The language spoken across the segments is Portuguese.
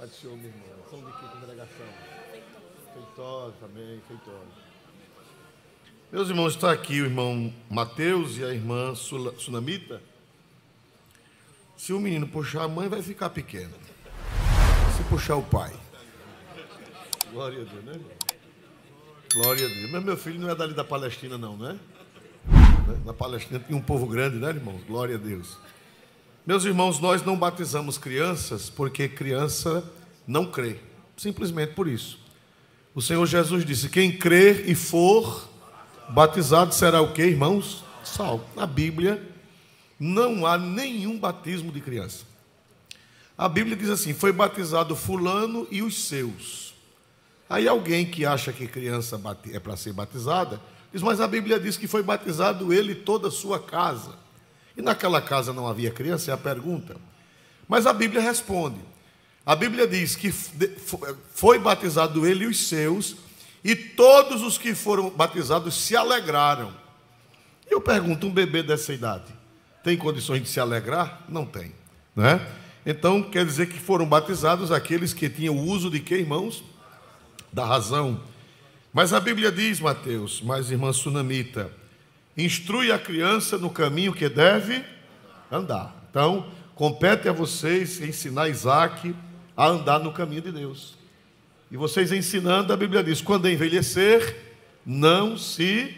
Pai do Senhor, minha irmã. São de que congregação? Feitosa também, Feitosa. Meus irmãos, está aqui o irmão Mateus e a irmã Sunamita. Se o menino puxar a mãe, vai ficar pequeno. Se puxar o pai. Glória a Deus, né, irmão? Glória a Deus. Mas meu filho não é dali da Palestina, não, né? Na Palestina tinha um povo grande, né, irmãos? Glória a Deus. Meus irmãos, nós não batizamos crianças porque criança não crê. Simplesmente por isso. O Senhor Jesus disse: quem crer e for batizado será o quê, irmãos? Salvo. Na Bíblia não há nenhum batismo de criança. A Bíblia diz assim: foi batizado fulano e os seus. Aí alguém que acha que criança é para ser batizada, diz: mas a Bíblia diz que foi batizado ele e toda a sua casa. E naquela casa não havia criança? É a pergunta. Mas a Bíblia responde. A Bíblia diz que foi batizado ele e os seus, e todos os que foram batizados se alegraram. E eu pergunto, um bebê dessa idade tem condições de se alegrar? Não tem, né? Então quer dizer que foram batizados aqueles que tinham o uso de quê, irmãos? Da razão. Mas a Bíblia diz, Mateus, mas irmã Sunamita, instrui a criança no caminho que deve andar. Então, compete a vocês ensinar Isaac a andar no caminho de Deus. E vocês ensinando, a Bíblia diz: quando envelhecer, não se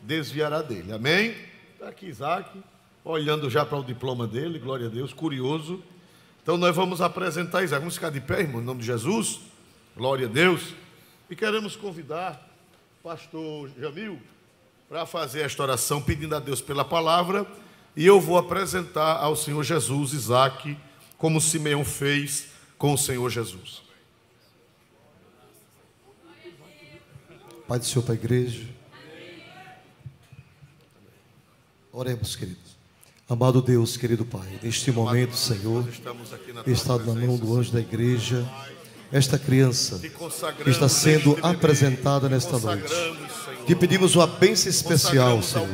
desviará dele. Amém? Está aqui Isaac, olhando já para o diploma dele, glória a Deus, curioso. Então nós vamos apresentar Isaac. Vamos ficar de pé, irmão, em nome de Jesus. Glória a Deus. E queremos convidar o pastor Jamil para fazer esta oração, pedindo a Deus pela palavra, e eu vou apresentar ao Senhor Jesus Isaac, como Simeão fez com o Senhor Jesus. Pai do Senhor para a igreja. Oremos, queridos. Amado Deus, querido Pai, neste momento, Senhor, está na mão do anjo da igreja esta criança que está sendo apresentada nesta noite. Te pedimos uma bênção especial, Senhor,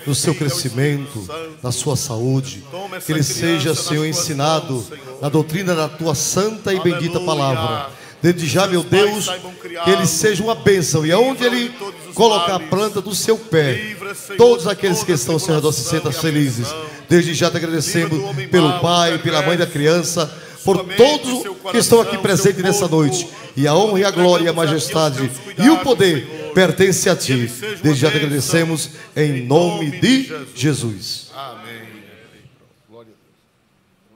no seu crescimento, na sua saúde, que ele seja, Senhor, ensinado na doutrina da tua santa e bendita palavra. Desde já, meu Deus, que ele seja uma bênção, e aonde ele colocar a planta do seu pé, todos aqueles que estão ao seu redor se sentam felizes. Desde já te agradecemos pelo pai, pela mãe da criança, por todos que estão aqui presentes nessa noite. E a honra e a glória e a majestade e o poder pertence a ti. Desde já te agradecemos em nome de Jesus. Amém. Glória a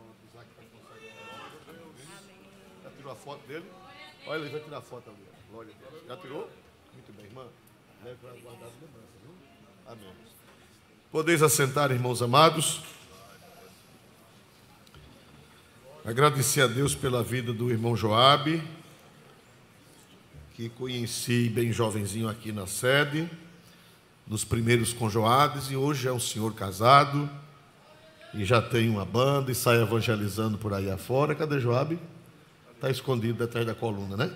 Deus. Já tirou a foto dele? Olha, ele vai tirar a foto ali. Glória a Deus. Já tirou? Muito bem, irmã. Deve guardar as lembranças, viu? Amém. Podeis assentar, irmãos amados. Agradecer a Deus pela vida do irmão Joabe, que conheci bem jovenzinho aqui na sede, nos primeiros conjoados, e hoje é um senhor casado, e já tem uma banda, e sai evangelizando por aí afora. Cadê Joabe? Está escondido atrás da coluna, né?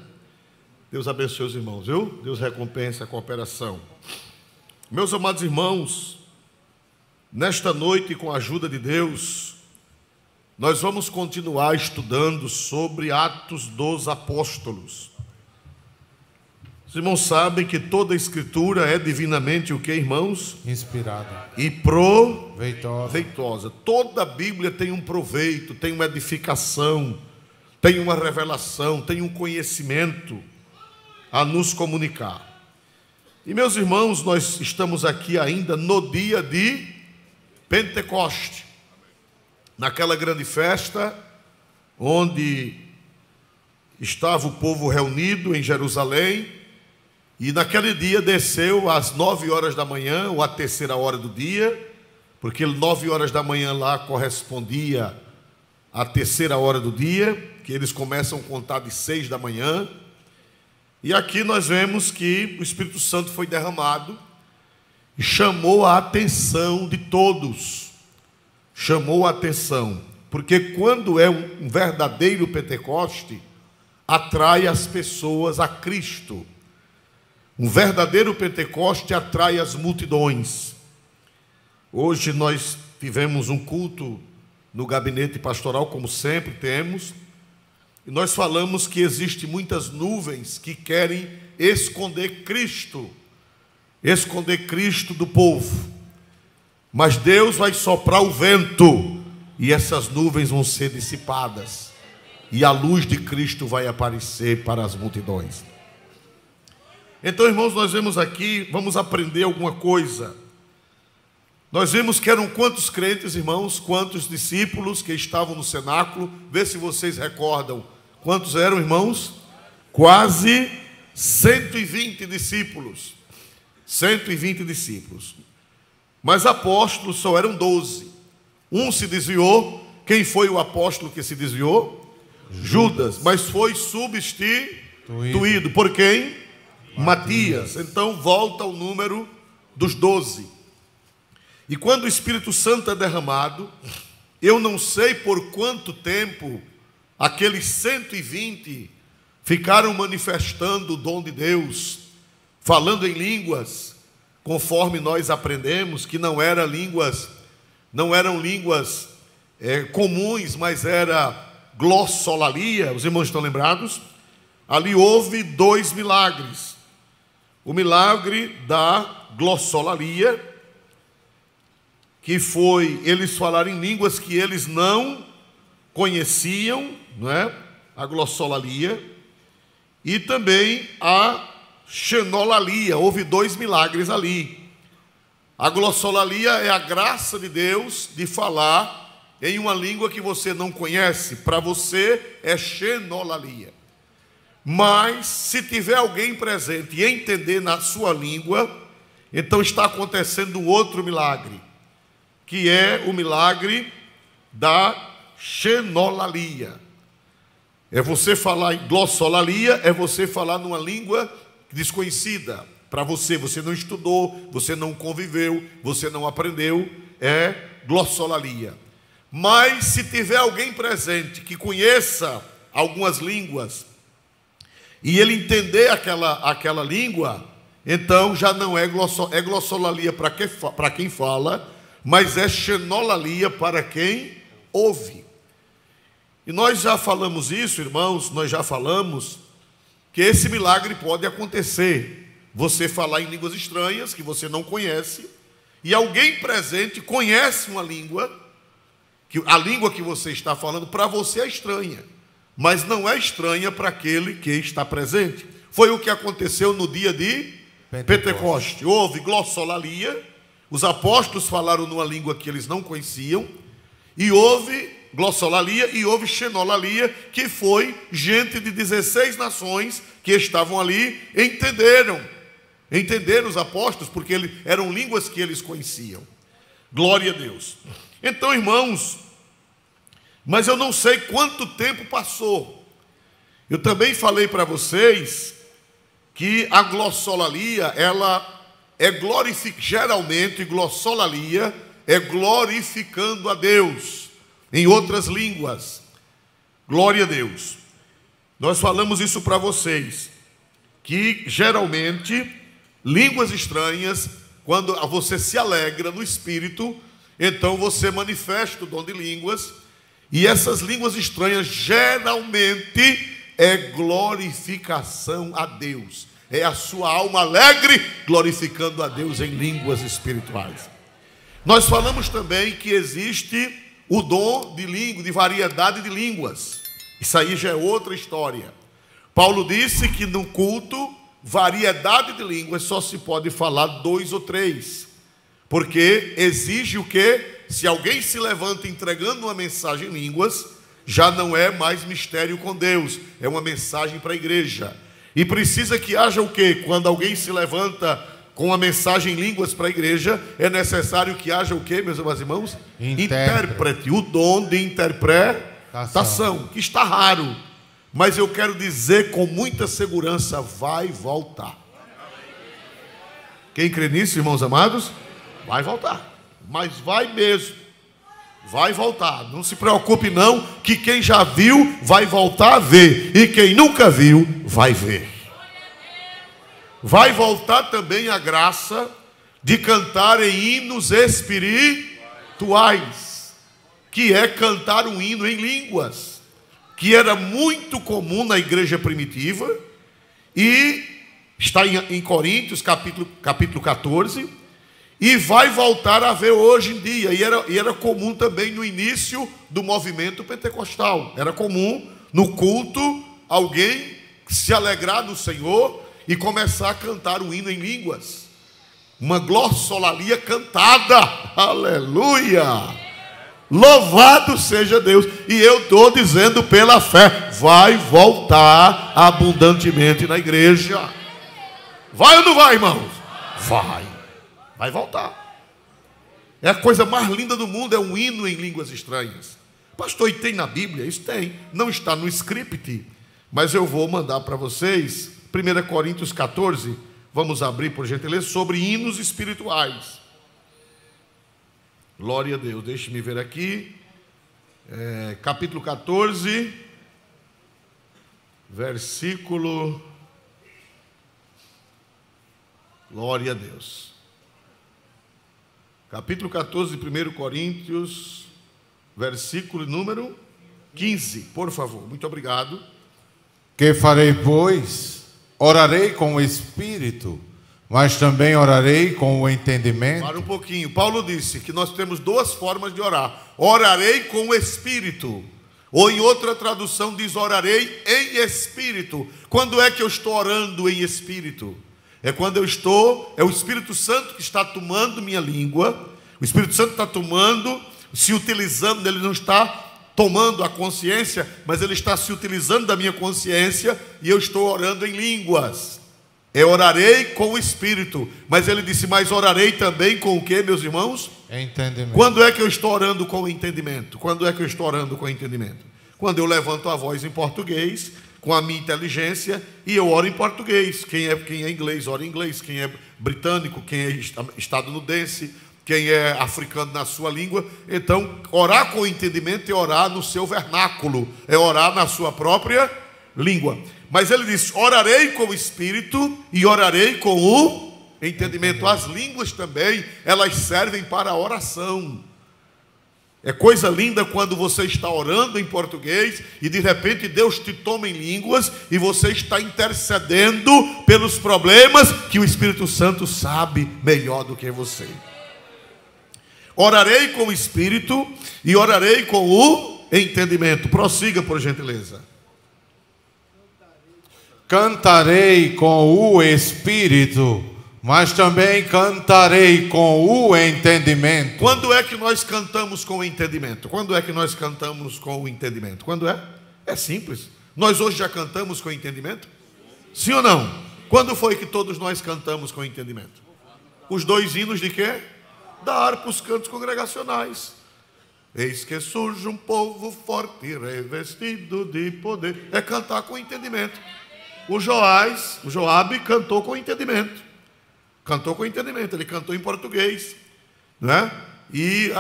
Deus abençoe os irmãos, viu? Deus recompense a cooperação. Meus amados irmãos, nesta noite, com a ajuda de Deus, nós vamos continuar estudando sobre Atos dos Apóstolos. Os irmãos sabem que toda a Escritura é divinamente o que, irmãos? Inspirada. E proveitosa. Toda a Bíblia tem um proveito, tem uma edificação, tem uma revelação, tem um conhecimento a nos comunicar. E, meus irmãos, nós estamos aqui ainda no dia de Pentecoste, naquela grande festa, onde estava o povo reunido em Jerusalém, e naquele dia desceu às 9 horas da manhã, ou à terceira hora do dia, porque 9 horas da manhã lá correspondia à terceira hora do dia, que eles começam a contar de 6 da manhã, e aqui nós vemos que o Espírito Santo foi derramado, e chamou a atenção de todos. Chamou a atenção, porque quando é um verdadeiro Pentecoste, atrai as pessoas a Cristo. Um verdadeiro Pentecoste atrai as multidões. Hoje nós tivemos um culto no gabinete pastoral, como sempre temos. e nós falamos que existem muitas nuvens que querem esconder Cristo do povo. Mas Deus vai soprar o vento e essas nuvens vão ser dissipadas e a luz de Cristo vai aparecer para as multidões. Então, irmãos, nós vemos aqui, vamos aprender alguma coisa. Nós vimos que eram quantos crentes, irmãos, quantos discípulos que estavam no cenáculo. Vê se vocês recordam. Quantos eram, irmãos? Quase 120 discípulos. 120 discípulos. Mas apóstolos só eram 12. Um se desviou. Quem foi o apóstolo que se desviou? Judas. Mas foi substituído por quem? Matias. Então volta ao número dos 12. E quando o Espírito Santo é derramado, eu não sei por quanto tempo aqueles 120 ficaram manifestando o dom de Deus, falando em línguas, conforme nós aprendemos que não eram línguas comuns, mas era glossolalia. Os irmãos estão lembrados? Ali houve 2 milagres. O milagre da glossolalia, que foi eles falarem em línguas que eles não conheciam, não é? A glossolalia, e também a xenolalia. Houve 2 milagres ali. A glossolalia é a graça de Deus de falar em uma língua que você não conhece. Para você é xenolalia. Mas se tiver alguém presente e entender na sua língua, então está acontecendo outro milagre, que é o milagre da xenolalia. É você falar em glossolalia, é você falar numa língua desconhecida para você. Você não estudou, você não conviveu, você não aprendeu, é glossolalia. Mas se tiver alguém presente que conheça algumas línguas e ele entender aquela língua, então já não é glossolalia para quem fala, mas é xenolalia para quem ouve. E nós já falamos isso, irmãos, nós já falamos que esse milagre pode acontecer. Você falar em línguas estranhas que você não conhece, e alguém presente conhece uma língua, que a língua que você está falando para você é estranha, mas não é estranha para aquele que está presente. Foi o que aconteceu no dia de Pentecoste. Houve glossolalia, os apóstolos falaram numa língua que eles não conheciam, e houve glossolalia e houve xenolalia, que foi gente de 16 nações que estavam ali, entenderam os apóstolos, porque eram línguas que eles conheciam. Glória a Deus. Então, irmãos, mas eu não sei quanto tempo passou. Eu também falei para vocês que a glossolalia, ela é geralmente glossolalia é glorificando a Deus em outras línguas. Glória a Deus. Nós falamos isso para vocês, que geralmente línguas estranhas, quando você se alegra no Espírito, então você manifesta o dom de línguas, e essas línguas estranhas geralmente é glorificação a Deus. É a sua alma alegre glorificando a Deus em línguas espirituais. Nós falamos também que existe o dom de língua, de variedade de línguas. Isso aí já é outra história. Paulo disse que no culto, variedade de línguas só se pode falar 2 ou 3. Porque exige o quê? Se alguém se levanta entregando uma mensagem em línguas, já não é mais mistério com Deus, é uma mensagem para a igreja. E precisa que haja o quê? Quando alguém se levanta com uma mensagem em línguas para a igreja, é necessário que haja o quê, meus irmãos? Intérprete, o dom de interpretação, que está raro. Mas eu quero dizer com muita segurança, vai voltar. Quem crê nisso, irmãos amados? Vai voltar. Mas vai mesmo. Vai voltar. Não se preocupe não, que quem já viu vai voltar a ver. E quem nunca viu, vai ver. Vai voltar também a graça de cantar em hinos espirituais, que é cantar um hino em línguas, que era muito comum na igreja primitiva, e está em Coríntios, capítulo 14, e vai voltar a ver hoje em dia, e era comum também no início do movimento pentecostal. Era comum no culto alguém se alegrar no Senhor e começar a cantar um hino em línguas, uma glossolalia cantada. Aleluia! Louvado seja Deus. E eu estou dizendo pela fé, vai voltar abundantemente na igreja. Vai ou não vai, irmãos? Vai voltar. É a coisa mais linda do mundo, é um hino em línguas estranhas. Pastor, e tem na Bíblia? Isso tem. Não está no script, mas eu vou mandar para vocês 1 Coríntios 14. Vamos abrir, por gentileza, sobre hinos espirituais. Glória a Deus. Deixe-me ver aqui. Capítulo 14, versículo... Glória a Deus. Capítulo 14 de 1 Coríntios, versículo número 15, por favor. Muito obrigado. Que farei, pois? Orarei com o Espírito, mas também orarei com o entendimento. Para um pouquinho. Paulo disse que nós temos duas formas de orar. Orarei com o Espírito. Ou em outra tradução diz orarei em Espírito. Quando é que eu estou orando em Espírito? É quando é o Espírito Santo que está tomando minha língua. O Espírito Santo está tomando, se utilizando, ele não está tomando a consciência, mas ele está se utilizando da minha consciência, e eu estou orando em línguas. Eu orarei com o Espírito, mas ele disse, mas orarei também com o que, meus irmãos? Entendimento. Quando é que eu estou orando com o entendimento? Quando é que eu estou orando com o entendimento? Quando eu levanto a voz em português, com a minha inteligência, e eu oro em português. Quem é inglês, ora em inglês. Quem é britânico, quem é estadunidense, quem é africano na sua língua. Então, orar com entendimento é orar no seu vernáculo, é orar na sua própria língua. Mas ele diz, orarei com o Espírito e orarei com o entendimento. As línguas também, elas servem para a oração. É coisa linda quando você está orando em português e de repente Deus te toma em línguas e você está intercedendo pelos problemas que o Espírito Santo sabe melhor do que você. Orarei com o Espírito e orarei com o entendimento. Prossiga, por gentileza. Cantarei com o Espírito, mas também cantarei com o entendimento. Quando é que nós cantamos com o entendimento? Quando é que nós cantamos com o entendimento? Quando é? É simples. Nós hoje já cantamos com entendimento? Sim ou não? Quando foi que todos nós cantamos com entendimento? Os dois hinos de quê? Da harpa, os cantos congregacionais. Eis que surge um povo forte, revestido de poder. É cantar com entendimento. O Joabe cantou com entendimento. Cantou com entendimento, ele cantou em português, né? E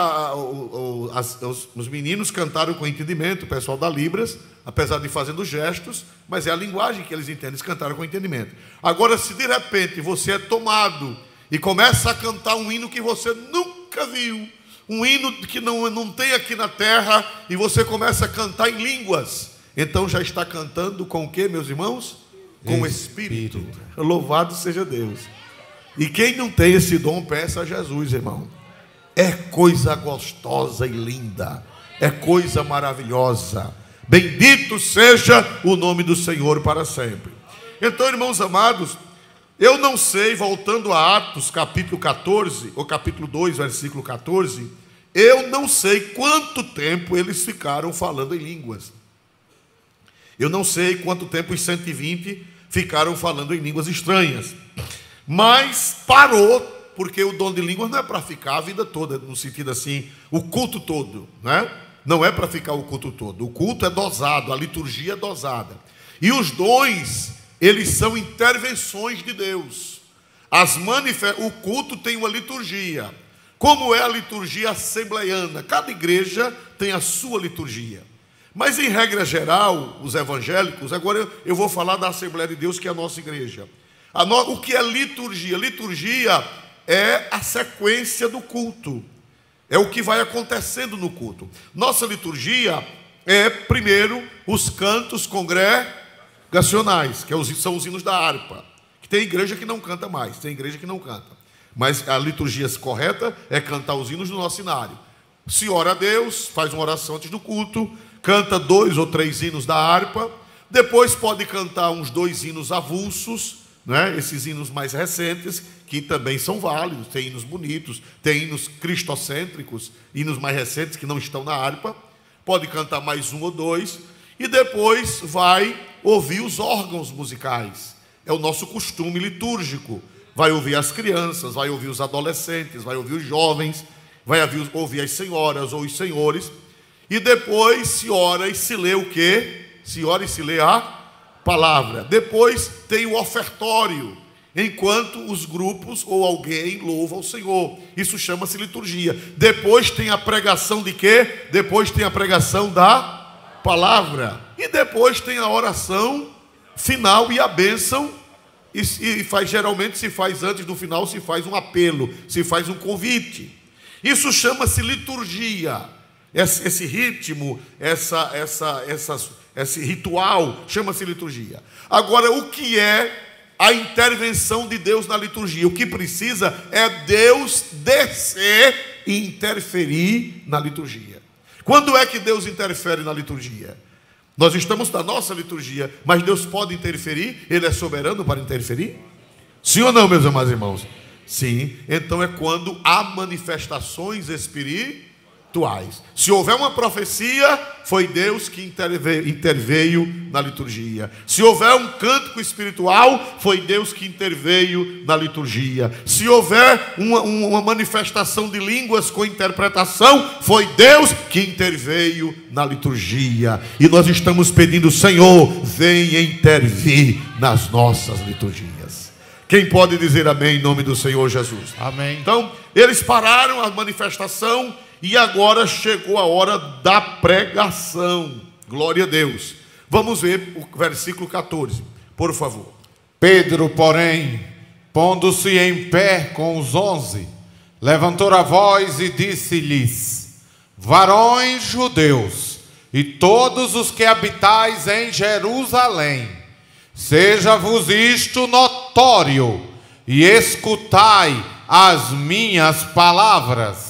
os meninos cantaram com entendimento, o pessoal da Libras, apesar de fazendo gestos, mas é a linguagem que eles entendem, eles cantaram com entendimento. Agora, se de repente você é tomado e começa a cantar um hino que você nunca viu, um hino que não tem aqui na terra, e você começa a cantar em línguas, então já está cantando com o que, meus irmãos? Com o Espírito. Louvado seja Deus. E quem não tem esse dom, peça a Jesus, irmão. É coisa gostosa e linda. É coisa maravilhosa. Bendito seja o nome do Senhor para sempre. Então, irmãos amados, eu não sei, voltando a Atos capítulo 14, ou capítulo 2, versículo 14, eu não sei quanto tempo eles ficaram falando em línguas. Eu não sei quanto tempo os 120 ficaram falando em línguas estranhas. Mas parou, porque o dom de línguas não é para ficar a vida toda, no sentido assim, o culto todo, né? Não é para ficar o culto todo. O culto é dosado, a liturgia é dosada. E os dons, eles são intervenções de Deus. O culto tem uma liturgia. Como é a liturgia assembleiana? Cada igreja tem a sua liturgia. Mas, em regra geral, os evangélicos, agora eu vou falar da Assembleia de Deus, que é a nossa igreja. O que é liturgia? Liturgia é a sequência do culto. É o que vai acontecendo no culto. Nossa liturgia é, primeiro, os cantos congregacionais, que são os hinos da harpa. Que tem igreja que não canta mais, tem igreja que não canta. Mas a liturgia correta é cantar os hinos do nosso cenário. Se ora a Deus, faz uma oração antes do culto, canta 2 ou 3 hinos da harpa, depois pode cantar uns 2 hinos avulsos, né? Esses hinos mais recentes, que também são válidos, tem hinos bonitos, tem hinos cristocêntricos, hinos mais recentes que não estão na harpa, pode cantar mais 1 ou 2, e depois vai ouvir os órgãos musicais, é o nosso costume litúrgico, vai ouvir as crianças, vai ouvir os adolescentes, vai ouvir os jovens, vai ouvir as senhoras ou os senhores, e depois se ora e se lê o quê? Se ora e se lê a palavra. Depois tem o ofertório, enquanto os grupos ou alguém louva o Senhor. Isso chama-se liturgia. Depois tem a pregação de quê? Depois tem a pregação da palavra. E depois tem a oração final e a bênção. Geralmente se faz antes do final, se faz um apelo, se faz um convite. Isso chama-se liturgia. Esse ritmo, esse ritual, chama-se liturgia. Agora, o que é a intervenção de Deus na liturgia? O que precisa é Deus descer e interferir na liturgia. Quando é que Deus interfere na liturgia? Nós estamos na nossa liturgia, mas Deus pode interferir? Ele é soberano para interferir? Sim ou não, meus amados irmãos? Sim. Então é quando há manifestações espirituais. Se houver uma profecia, foi Deus que interveio na liturgia. Se houver um cântico espiritual, foi Deus que interveio na liturgia. Se houver uma manifestação de línguas com interpretação, foi Deus que interveio na liturgia. E nós estamos pedindo: Senhor, venha intervir nas nossas liturgias. Quem pode dizer amém em nome do Senhor Jesus? Amém. Então, eles pararam a manifestação e agora chegou a hora da pregação. Glória a Deus. Vamos ver o versículo 14, por favor. Pedro, porém, pondo-se em pé com os 11, levantou a voz e disse-lhes: varões judeus, e todos os que habitais em Jerusalém, seja-vos isto notório, e escutai as minhas palavras.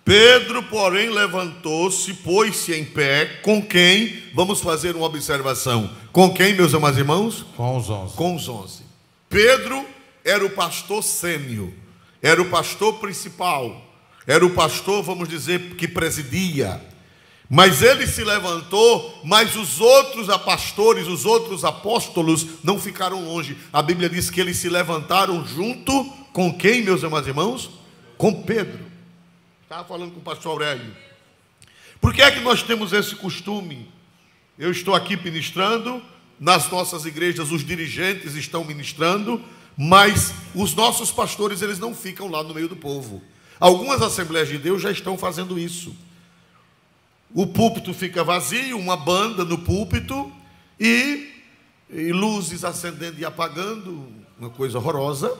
Pedro, porém, levantou-se, pôs-se em pé, com quem? Vamos fazer uma observação. Com quem, meus amados irmãos? Com os 11. Com os 11. Pedro era o pastor sênior, era o pastor principal, era o pastor, vamos dizer, que presidia. Mas ele se levantou, mas os outros pastores, os outros apóstolos não ficaram longe. A Bíblia diz que eles se levantaram junto com quem, meus amados irmãos? Com Pedro. Estava falando com o pastor Aurélio. Por que é que nós temos esse costume? Eu estou aqui ministrando, nas nossas igrejas os dirigentes estão ministrando, mas os nossos pastores, eles não ficam lá no meio do povo. Algumas Assembleias de Deus já estão fazendo isso. O púlpito fica vazio, uma banda no púlpito e luzes acendendo e apagando, uma coisa horrorosa.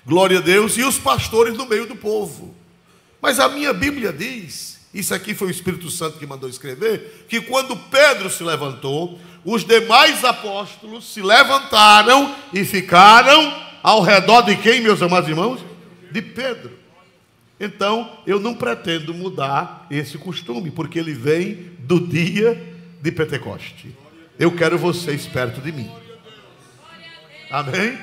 Glória a Deus. E os pastores no meio do povo. Mas a minha Bíblia diz, isso aqui foi o Espírito Santo que mandou escrever, que quando Pedro se levantou, os demais apóstolos se levantaram e ficaram ao redor de quem, meus amados irmãos? De Pedro. Então, eu não pretendo mudar esse costume, porque ele vem do dia de Pentecoste. Eu quero vocês perto de mim. Amém?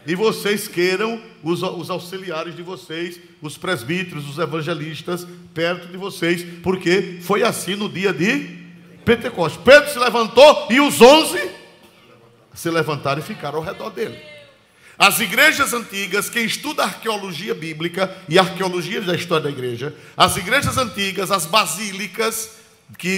E vocês queiram os auxiliares de vocês, os presbíteros, os evangelistas, perto de vocês, porque foi assim no dia de Pentecostes. Pedro se levantou e os 11 se levantaram e ficaram ao redor dele. As igrejas antigas, quem estuda arqueologia bíblica e arqueologia da história da igreja, as igrejas antigas, as basílicas,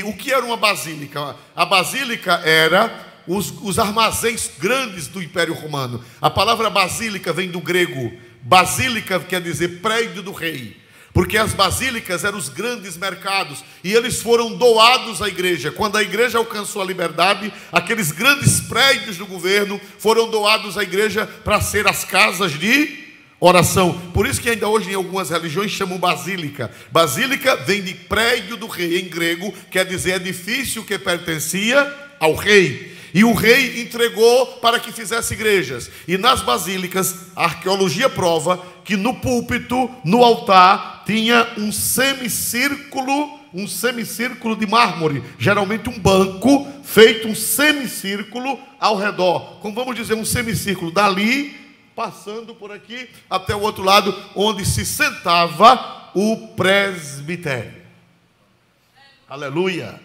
o que era uma basílica? A basílica era os armazéns grandes do Império Romano. A palavra basílica vem do grego. Basílica quer dizer prédio do rei. Porque as basílicas eram os grandes mercados e eles foram doados à igreja. Quando a igreja alcançou a liberdade, aqueles grandes prédios do governo foram doados à igreja para ser as casas de Oração. Por isso que ainda hoje em algumas religiões chamam basílica. Basílica vem de prédio do rei, em grego, quer dizer edifício que pertencia ao rei. E o rei entregou para que fizesse igrejas. E nas basílicas, a arqueologia prova que no púlpito, no altar, tinha um semicírculo de mármore, geralmente um banco, feito um semicírculo ao redor. Como vamos dizer, um semicírculo dali, passando por aqui, até o outro lado, onde se sentava o presbitério. Aleluia!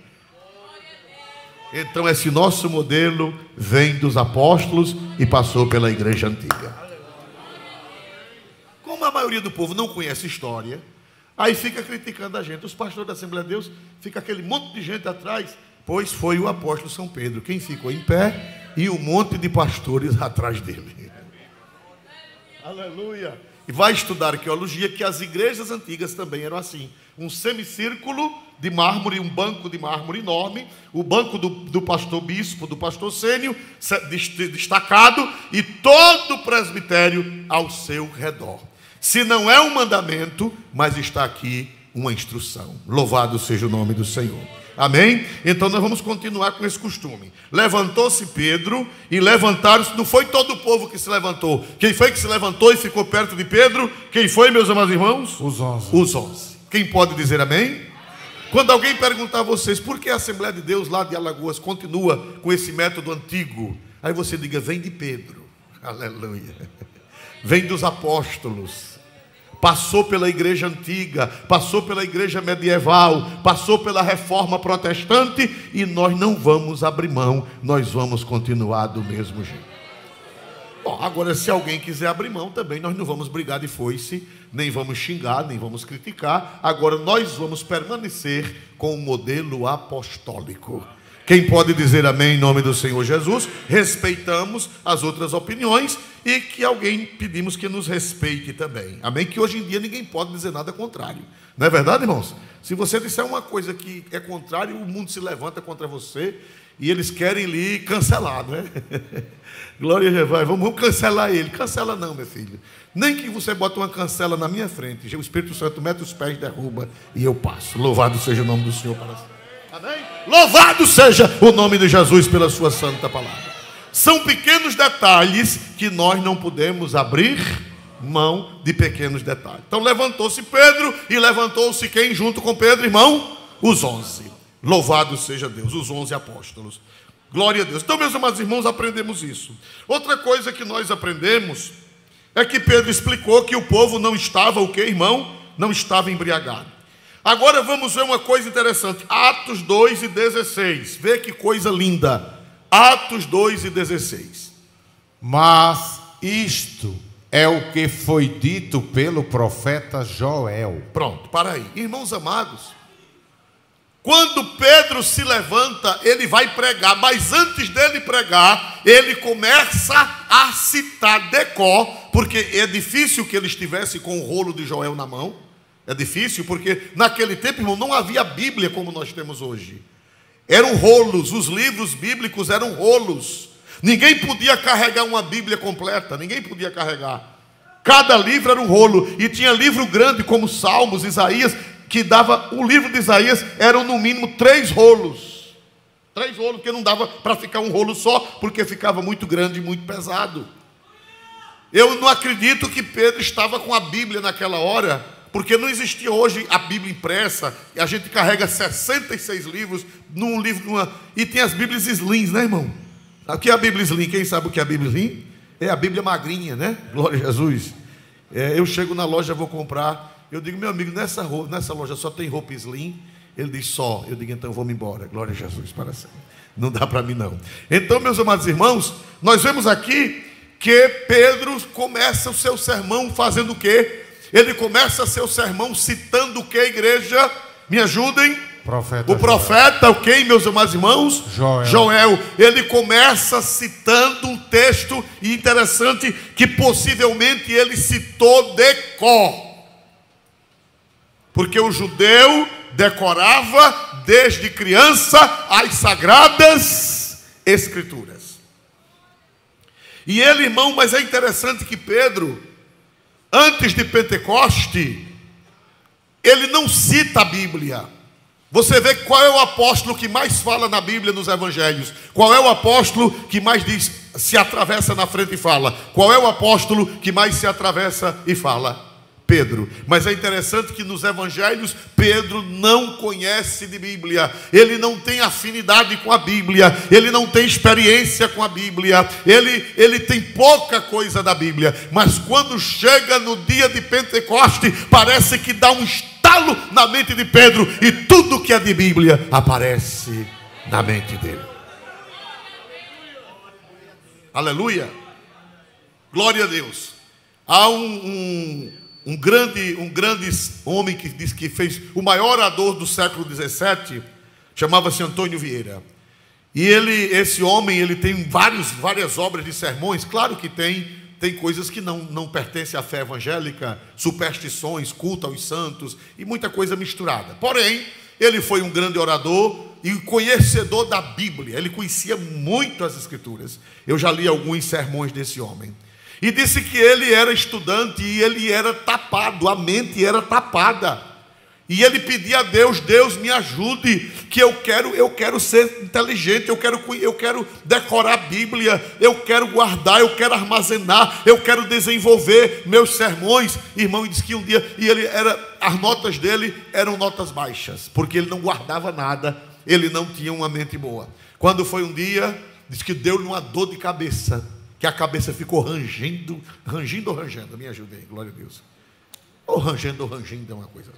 Então esse nosso modelo vem dos apóstolos e passou pela igreja antiga. Como a maioria do povo não conhece história, aí fica criticando a gente. Os pastores da Assembleia de Deus, fica aquele monte de gente atrás, pois foi o apóstolo São Pedro quem ficou em pé e um monte de pastores atrás dele. Aleluia! E vai estudar arqueologia que as igrejas antigas também eram assim. Um semicírculo de mármore, um banco de mármore enorme, o banco do pastor bispo, do pastor sênior, destacado, e todo o presbitério ao seu redor. Se não é um mandamento, mas está aqui uma instrução. Louvado seja o nome do Senhor. Amém? Então nós vamos continuar com esse costume. Levantou-se Pedro e levantaram-se. Não foi todo o povo que se levantou. Quem foi que se levantou e ficou perto de Pedro? Quem foi, meus amados irmãos? Os 11. Os 11. Quem pode dizer amém? Quando alguém perguntar a vocês por que a Assembleia de Deus lá de Alagoas continua com esse método antigo, aí você diga, vem de Pedro. Aleluia. Vem dos apóstolos. Passou pela igreja antiga, passou pela igreja medieval, passou pela reforma protestante, e nós não vamos abrir mão, nós vamos continuar do mesmo jeito. Bom, agora se alguém quiser abrir mão também, nós não vamos brigar de foice, nem vamos xingar, nem vamos criticar. Agora nós vamos permanecer com o modelo apostólico. Quem pode dizer amém em nome do Senhor Jesus? Respeitamos as outras opiniões e que alguém pedimos que nos respeite também. Amém? Que hoje em dia ninguém pode dizer nada contrário. Não é verdade, irmãos? Se você disser uma coisa que é contrária, o mundo se levanta contra você e eles querem lhe cancelar, não é? Glória a Deus, vamos cancelar ele. Cancela não, meu filho. Nem que você bota uma cancela na minha frente, o Espírito Santo mete os pés, derruba e eu passo. Louvado seja o nome do Senhor para sempre. Amém? Louvado seja o nome de Jesus pela sua santa palavra. São pequenos detalhes que nós não podemos abrir mão de pequenos detalhes. Então levantou-se Pedro e levantou-se quem junto com Pedro, irmão? Os 11. Louvado seja Deus, os 11 apóstolos. Glória a Deus. Então, meus amados irmãos, aprendemos isso. Outra coisa que nós aprendemos é que Pedro explicou que o povo não estava, o que, irmão? Não estava embriagado. Agora vamos ver uma coisa interessante. Atos 2:16. Vê que coisa linda. Atos 2:16. Mas isto é o que foi dito pelo profeta Joel. Pronto, para aí. Irmãos amados, quando Pedro se levanta, ele vai pregar. Mas antes dele pregar, ele começa a citar de cor, porque é difícil que ele estivesse com o rolo de Joel na mão. É difícil porque naquele tempo, irmão, não havia Bíblia como nós temos hoje. Eram rolos, os livros bíblicos eram rolos. Ninguém podia carregar uma Bíblia completa, ninguém podia carregar. Cada livro era um rolo, e tinha livro grande como Salmos, Isaías, que dava, o livro de Isaías eram no mínimo 3 rolos. 3 rolos, porque não dava para ficar um rolo só, porque ficava muito grande e muito pesado. Eu não acredito que Pedro estava com a Bíblia naquela hora, porque não existia hoje a Bíblia impressa, e a gente carrega 66 livros num livro, e tem as Bíblias Slims, né, irmão? O que é a Bíblia Slim? Quem sabe o que é a Bíblia Slim? É a Bíblia magrinha, né? Glória a Jesus. Eu chego na loja, vou comprar, eu digo, meu amigo, nessa loja só tem roupa Slim? Ele diz, só. Eu digo, então vou-me embora. Glória a Jesus, para sempre. Não dá para mim não. Então, meus amados irmãos, nós vemos aqui que Pedro começa o seu sermão fazendo o quê? Ele começa seu sermão citando o que, igreja? Me ajudem. O profeta, o que, meus amados irmãos? Joel. Ele começa citando um texto interessante que possivelmente ele citou de cor. Porque o judeu decorava desde criança as sagradas escrituras. E ele, irmão, mas é interessante que Pedro, antes de Pentecoste, ele não cita a Bíblia. Você vê qual é o apóstolo que mais fala na Bíblia nos evangelhos? Qual é o apóstolo que mais diz, se atravessa na frente e fala? Qual é o apóstolo que mais se atravessa e fala? Pedro. Mas é interessante que nos evangelhos Pedro não conhece de Bíblia, ele não tem afinidade com a Bíblia, ele não tem experiência com a Bíblia, ele tem pouca coisa da Bíblia, mas quando chega no dia de Pentecoste, parece que dá um estalo na mente de Pedro e tudo que é de Bíblia aparece na mente dele. Aleluia, glória a Deus. Há um grande homem que diz que fez o maior orador do século XVII, chamava-se Antônio Vieira. E esse homem, ele tem várias obras de sermões. Claro que tem coisas que não pertencem à fé evangélica, superstições, culto aos santos e muita coisa misturada. Porém, ele foi um grande orador e conhecedor da Bíblia. Ele conhecia muito as Escrituras. Eu já li alguns sermões desse homem. E disse que ele era estudante e ele era tapado, a mente era tapada. E ele pedia a Deus: Deus, me ajude, que eu quero ser inteligente, eu quero decorar a Bíblia, eu quero guardar, eu quero armazenar, eu quero desenvolver meus sermões. Irmão, e disse que um dia, as notas dele eram notas baixas, porque ele não guardava nada, ele não tinha uma mente boa. Quando foi um dia, disse que deu-lhe uma dor de cabeça, que a cabeça ficou rangindo ou rangendo? Me ajude aí, glória a Deus. Ou rangindo é uma coisa.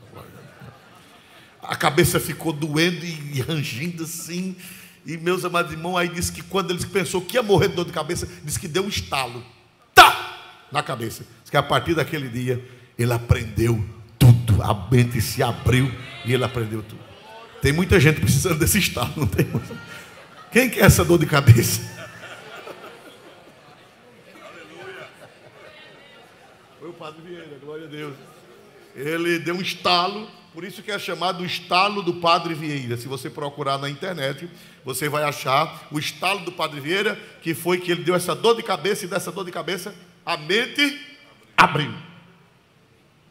A cabeça ficou doendo e rangindo assim. E meus amados irmãos, aí disse que quando ele pensou que ia morrer de dor de cabeça, disse que deu um estalo, na cabeça. Diz que a partir daquele dia, ele aprendeu tudo. A mente se abriu e ele aprendeu tudo. Tem muita gente precisando desse estalo, não tem? Quem quer essa dor de cabeça? Foi o Padre Vieira, glória a Deus. Ele deu um estalo, por isso que é chamado o estalo do Padre Vieira. Se você procurar na internet, você vai achar o estalo do Padre Vieira, que foi que ele deu essa dor de cabeça, e dessa dor de cabeça a mente abriu.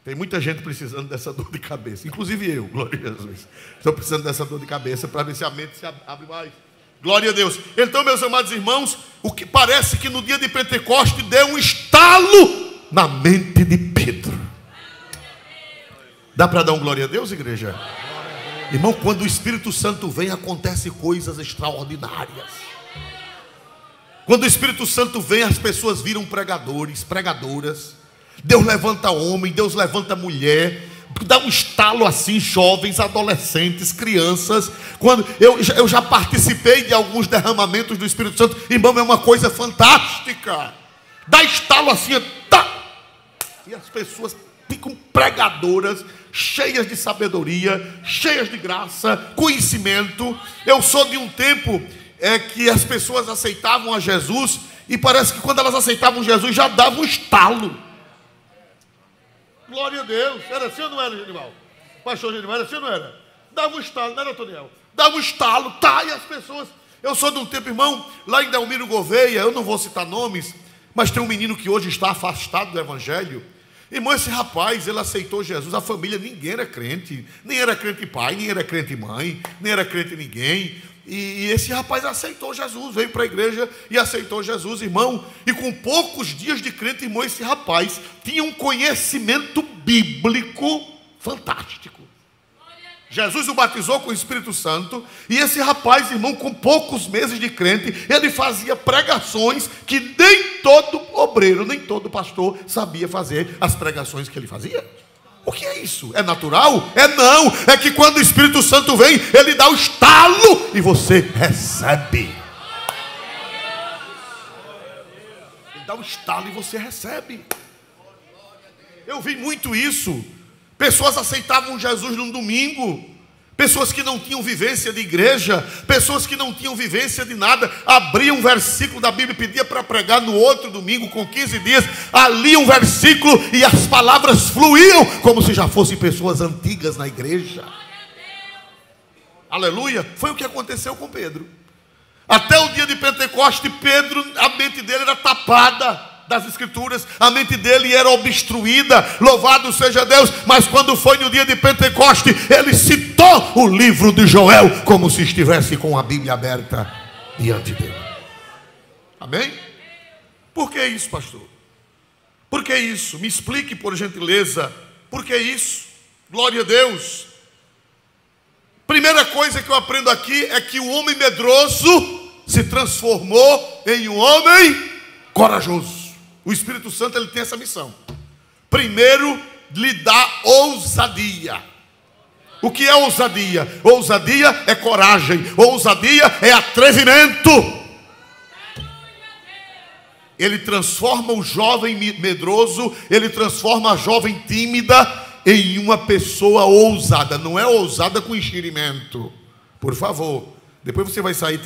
Tem muita gente precisando dessa dor de cabeça, inclusive eu, glória a Jesus. Estou precisando dessa dor de cabeça para ver se a mente se abre mais. Glória a Deus. Então, meus amados irmãos, o que parece que no dia de Pentecoste deu um estalo na mente de Pedro. Dá para dar um glória a Deus, igreja? Irmão, quando o Espírito Santo vem, acontecem coisas extraordinárias. Quando o Espírito Santo vem, as pessoas viram pregadores, pregadoras. Deus levanta homem, Deus levanta mulher. Dá um estalo assim, jovens, adolescentes, crianças. Quando eu já participei de alguns derramamentos do Espírito Santo, irmão, é uma coisa fantástica. Dá estalo assim, e as pessoas ficam pregadoras, cheias de sabedoria, cheias de graça, conhecimento. Eu sou de um tempo que as pessoas aceitavam a Jesus, e parece que quando elas aceitavam Jesus já dava um estalo. Glória a Deus. Era assim ou não era, Genival? Pastor Genival, era assim ou não era? Dava um estalo, não era, Antoniel? Dava um estalo, e as pessoas... Eu sou de um tempo, irmão, lá em Delmiro Gouveia, eu não vou citar nomes, mas tem um menino que hoje está afastado do Evangelho. Irmão, esse rapaz, ele aceitou Jesus. A família, ninguém era crente. Nem era crente pai, nem era crente mãe, nem era crente ninguém. E esse rapaz aceitou Jesus, veio para a igreja e aceitou Jesus, irmão. E com poucos dias de crente, irmão, esse rapaz tinha um conhecimento bíblico fantástico. Jesus o batizou com o Espírito Santo. E esse rapaz, irmão, com poucos meses de crente, ele fazia pregações que nem todo obreiro, nem todo pastor sabia fazer as pregações que ele fazia. O que é isso? É natural? Não. É que quando o Espírito Santo vem, ele dá o estalo e você recebe. Ele dá o estalo e você recebe. Eu vi muito isso. Pessoas aceitavam Jesus num domingo. Pessoas que não tinham vivência de igreja, pessoas que não tinham vivência de nada, abriam um versículo da Bíblia e pedia para pregar no outro domingo, com 15 dias, ali um versículo e as palavras fluíam, como se já fossem pessoas antigas na igreja. Aleluia. Foi o que aconteceu com Pedro. Até o dia de Pentecoste, Pedro, a mente dele era tapada. das Escrituras, a mente dele era obstruída, louvado seja Deus, mas quando foi no dia de Pentecoste, ele citou o livro de Joel, como se estivesse com a Bíblia aberta diante dele. Amém? Por que isso, pastor? Por que isso? Me explique, por gentileza, por que isso? Glória a Deus. Primeira coisa que eu aprendo aqui é que o homem medroso se transformou em um homem corajoso. O Espírito Santo, ele tem essa missão. Primeiro, lhe dá ousadia. O que é ousadia? Ousadia é coragem. Ousadia é atrevimento. Ele transforma o jovem medroso, ele transforma a jovem tímida em uma pessoa ousada. Não é ousada com enxerimento. Por favor. Depois você vai sair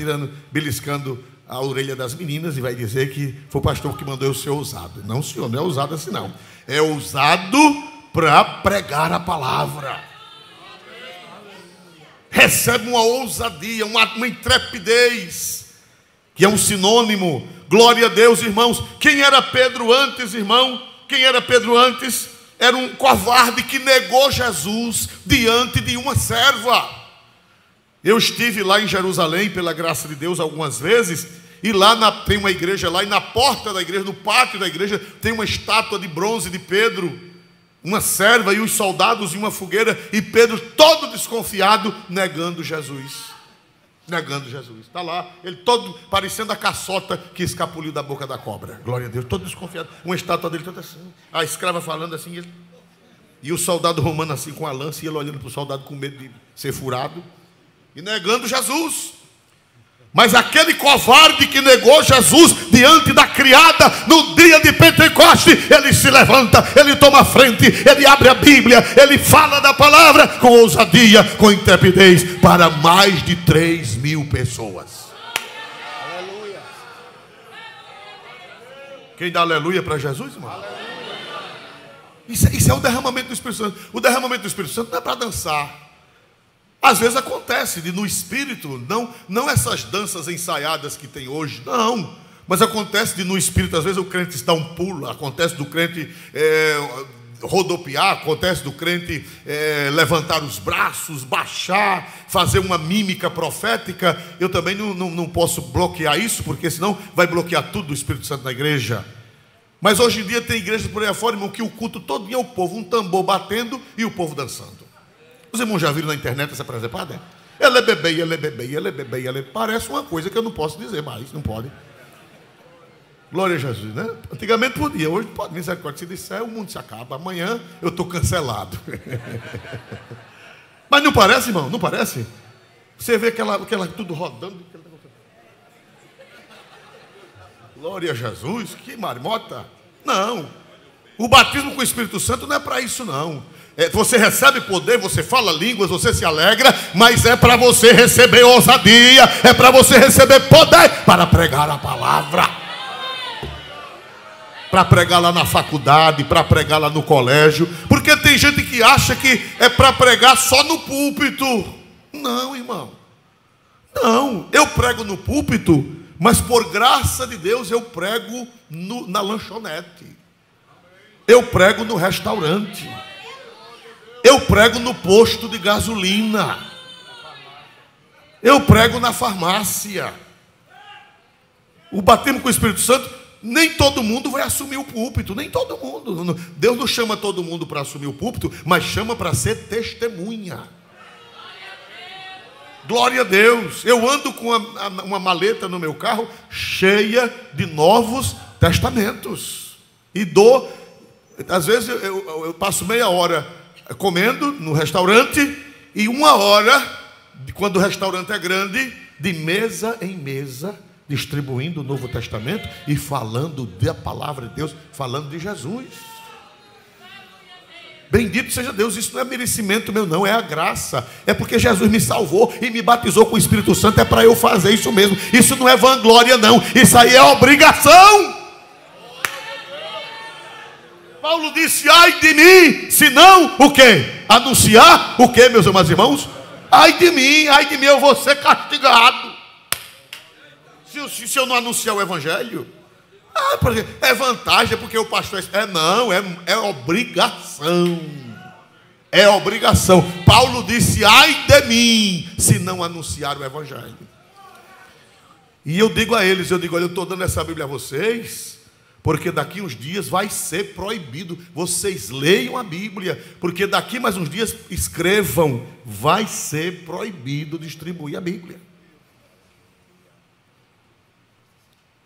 beliscando a orelha das meninas e vai dizer que foi o pastor que mandou eu ser ousado. Não, senhor, não é ousado assim não. É ousado para pregar a palavra. Recebe uma ousadia, uma intrepidez, que é um sinônimo. Glória a Deus, irmãos. Quem era Pedro antes, irmão? Quem era Pedro antes? Era um covarde que negou Jesus diante de uma serva. Eu estive lá em Jerusalém, pela graça de Deus, algumas vezes, e lá tem uma igreja lá, e na porta da igreja, no pátio da igreja, tem uma estátua de bronze de Pedro, uma serva e os soldados em uma fogueira, e Pedro todo desconfiado, negando Jesus. Negando Jesus. Está lá, ele todo parecendo a caçota que escapuliu da boca da cobra. Glória a Deus, todo desconfiado. Uma estátua dele toda assim, a escrava falando assim, e o soldado romano assim com a lança, e ele olhando para o soldado com medo de ser furado, e negando Jesus. Mas aquele covarde que negou Jesus diante da criada no dia de Pentecoste, ele se levanta, ele toma a frente, ele abre a Bíblia, ele fala da palavra com ousadia, com intrepidez, para mais de 3.000 pessoas. Aleluia. Quem dá aleluia para Jesus, irmão? Aleluia. Isso é o derramamento do Espírito Santo. O derramamento do Espírito Santo não é para dançar. Às vezes acontece no espírito, não essas danças ensaiadas que tem hoje, não. Mas acontece no espírito, às vezes o crente dá um pulo, acontece do crente rodopiar, acontece do crente levantar os braços, baixar, fazer uma mímica profética. Eu também não posso bloquear isso, porque senão vai bloquear tudo do Espírito Santo na igreja. Mas hoje em dia tem igrejas por aí afora, irmão, que o culto todo é o povo, um tambor batendo e o povo dançando. Os irmãos já viram na internet essa presepada? Ele é bebê, ele é bebê, ele é bebê, ele é... Parece uma coisa que eu não posso dizer mais, não pode. Glória a Jesus, né? Antigamente podia, hoje pode. Misericórdia, se disser, o mundo se acaba. Amanhã eu estou cancelado. Mas não parece, irmão? Não parece? Você vê aquela tudo rodando. Glória a Jesus, que marmota. Não. O batismo com o Espírito Santo não é para isso, não. Você recebe poder, você fala línguas, você se alegra, mas é para você receber ousadia, é para você receber poder para pregar a palavra, para pregar lá na faculdade, para pregar lá no colégio, porque tem gente que acha que é para pregar só no púlpito. Não, irmão, não, eu prego no púlpito, mas por graça de Deus eu prego na lanchonete, eu prego no restaurante, eu prego no posto de gasolina, eu prego na farmácia. O batismo com o Espírito Santo, nem todo mundo vai assumir o púlpito, nem todo mundo. Deus não chama todo mundo para assumir o púlpito, mas chama para ser testemunha. Glória a Deus. Eu ando com uma maleta no meu carro cheia de Novos Testamentos, e dou, às vezes eu passo meia hora comendo no restaurante, e 1 hora, quando o restaurante é grande, de mesa em mesa, distribuindo o Novo Testamento e falando da palavra de Deus, falando de Jesus. Bendito seja Deus. Isso não é merecimento meu, não, é a graça. É porque Jesus me salvou e me batizou com o Espírito Santo, é para eu fazer isso mesmo. Isso não é vanglória, não, isso aí é obrigação. Paulo disse: ai de mim, se não o quê? Anunciar o quê, meus amados irmãos? Ai de mim, eu vou ser castigado se eu não anunciar o evangelho. É vantagem porque o pastor... Não, é obrigação. É obrigação. Paulo disse, ai de mim, se não anunciar o evangelho. E eu digo a eles, olha, eu estou dando essa Bíblia a vocês, porque daqui uns dias vai ser proibido. Vocês leiam a Bíblia, porque daqui mais uns dias, escrevam, vai ser proibido distribuir a Bíblia.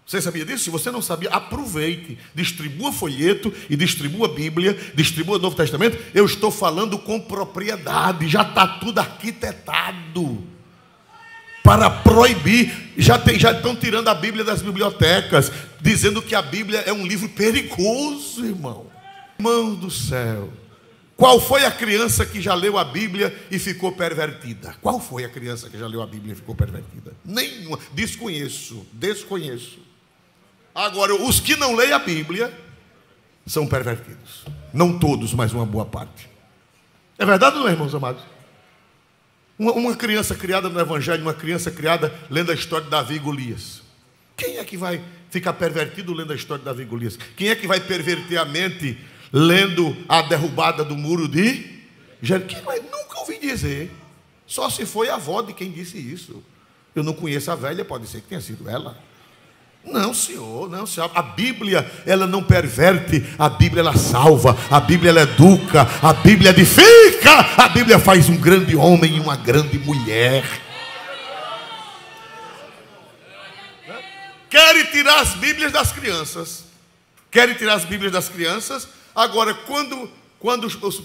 Você sabia disso? Se você não sabia, aproveite, distribua folheto e distribua a Bíblia, distribua o Novo Testamento. Eu estou falando com propriedade, já está tudo arquitetado para proibir. Já estão tirando a Bíblia das bibliotecas, dizendo que a Bíblia é um livro perigoso, irmão. Irmão do céu, qual foi a criança que já leu a Bíblia e ficou pervertida? Qual foi a criança que já leu a Bíblia e ficou pervertida? Nenhuma. Desconheço. Agora, os que não leem a Bíblia são pervertidos. Não todos, mas uma boa parte. É verdade ou não é, irmãos amados? Uma criança criada no Evangelho, uma criança criada lendo a história de Davi e Golias. Quem é que vai ficar pervertido lendo a história de Davi e Golias? Quem é que vai perverter a mente lendo a derrubada do muro de Jericó? Nunca ouvi dizer. Só se foi a avó de quem disse isso. Eu não conheço a velha, pode ser que tenha sido ela. Não, senhor, não, senhor. A Bíblia, ela não perverte, a Bíblia, ela salva, a Bíblia, ela educa, a Bíblia edifica, a Bíblia faz um grande homem e uma grande mulher. Querem tirar as Bíblias das crianças. Agora, quando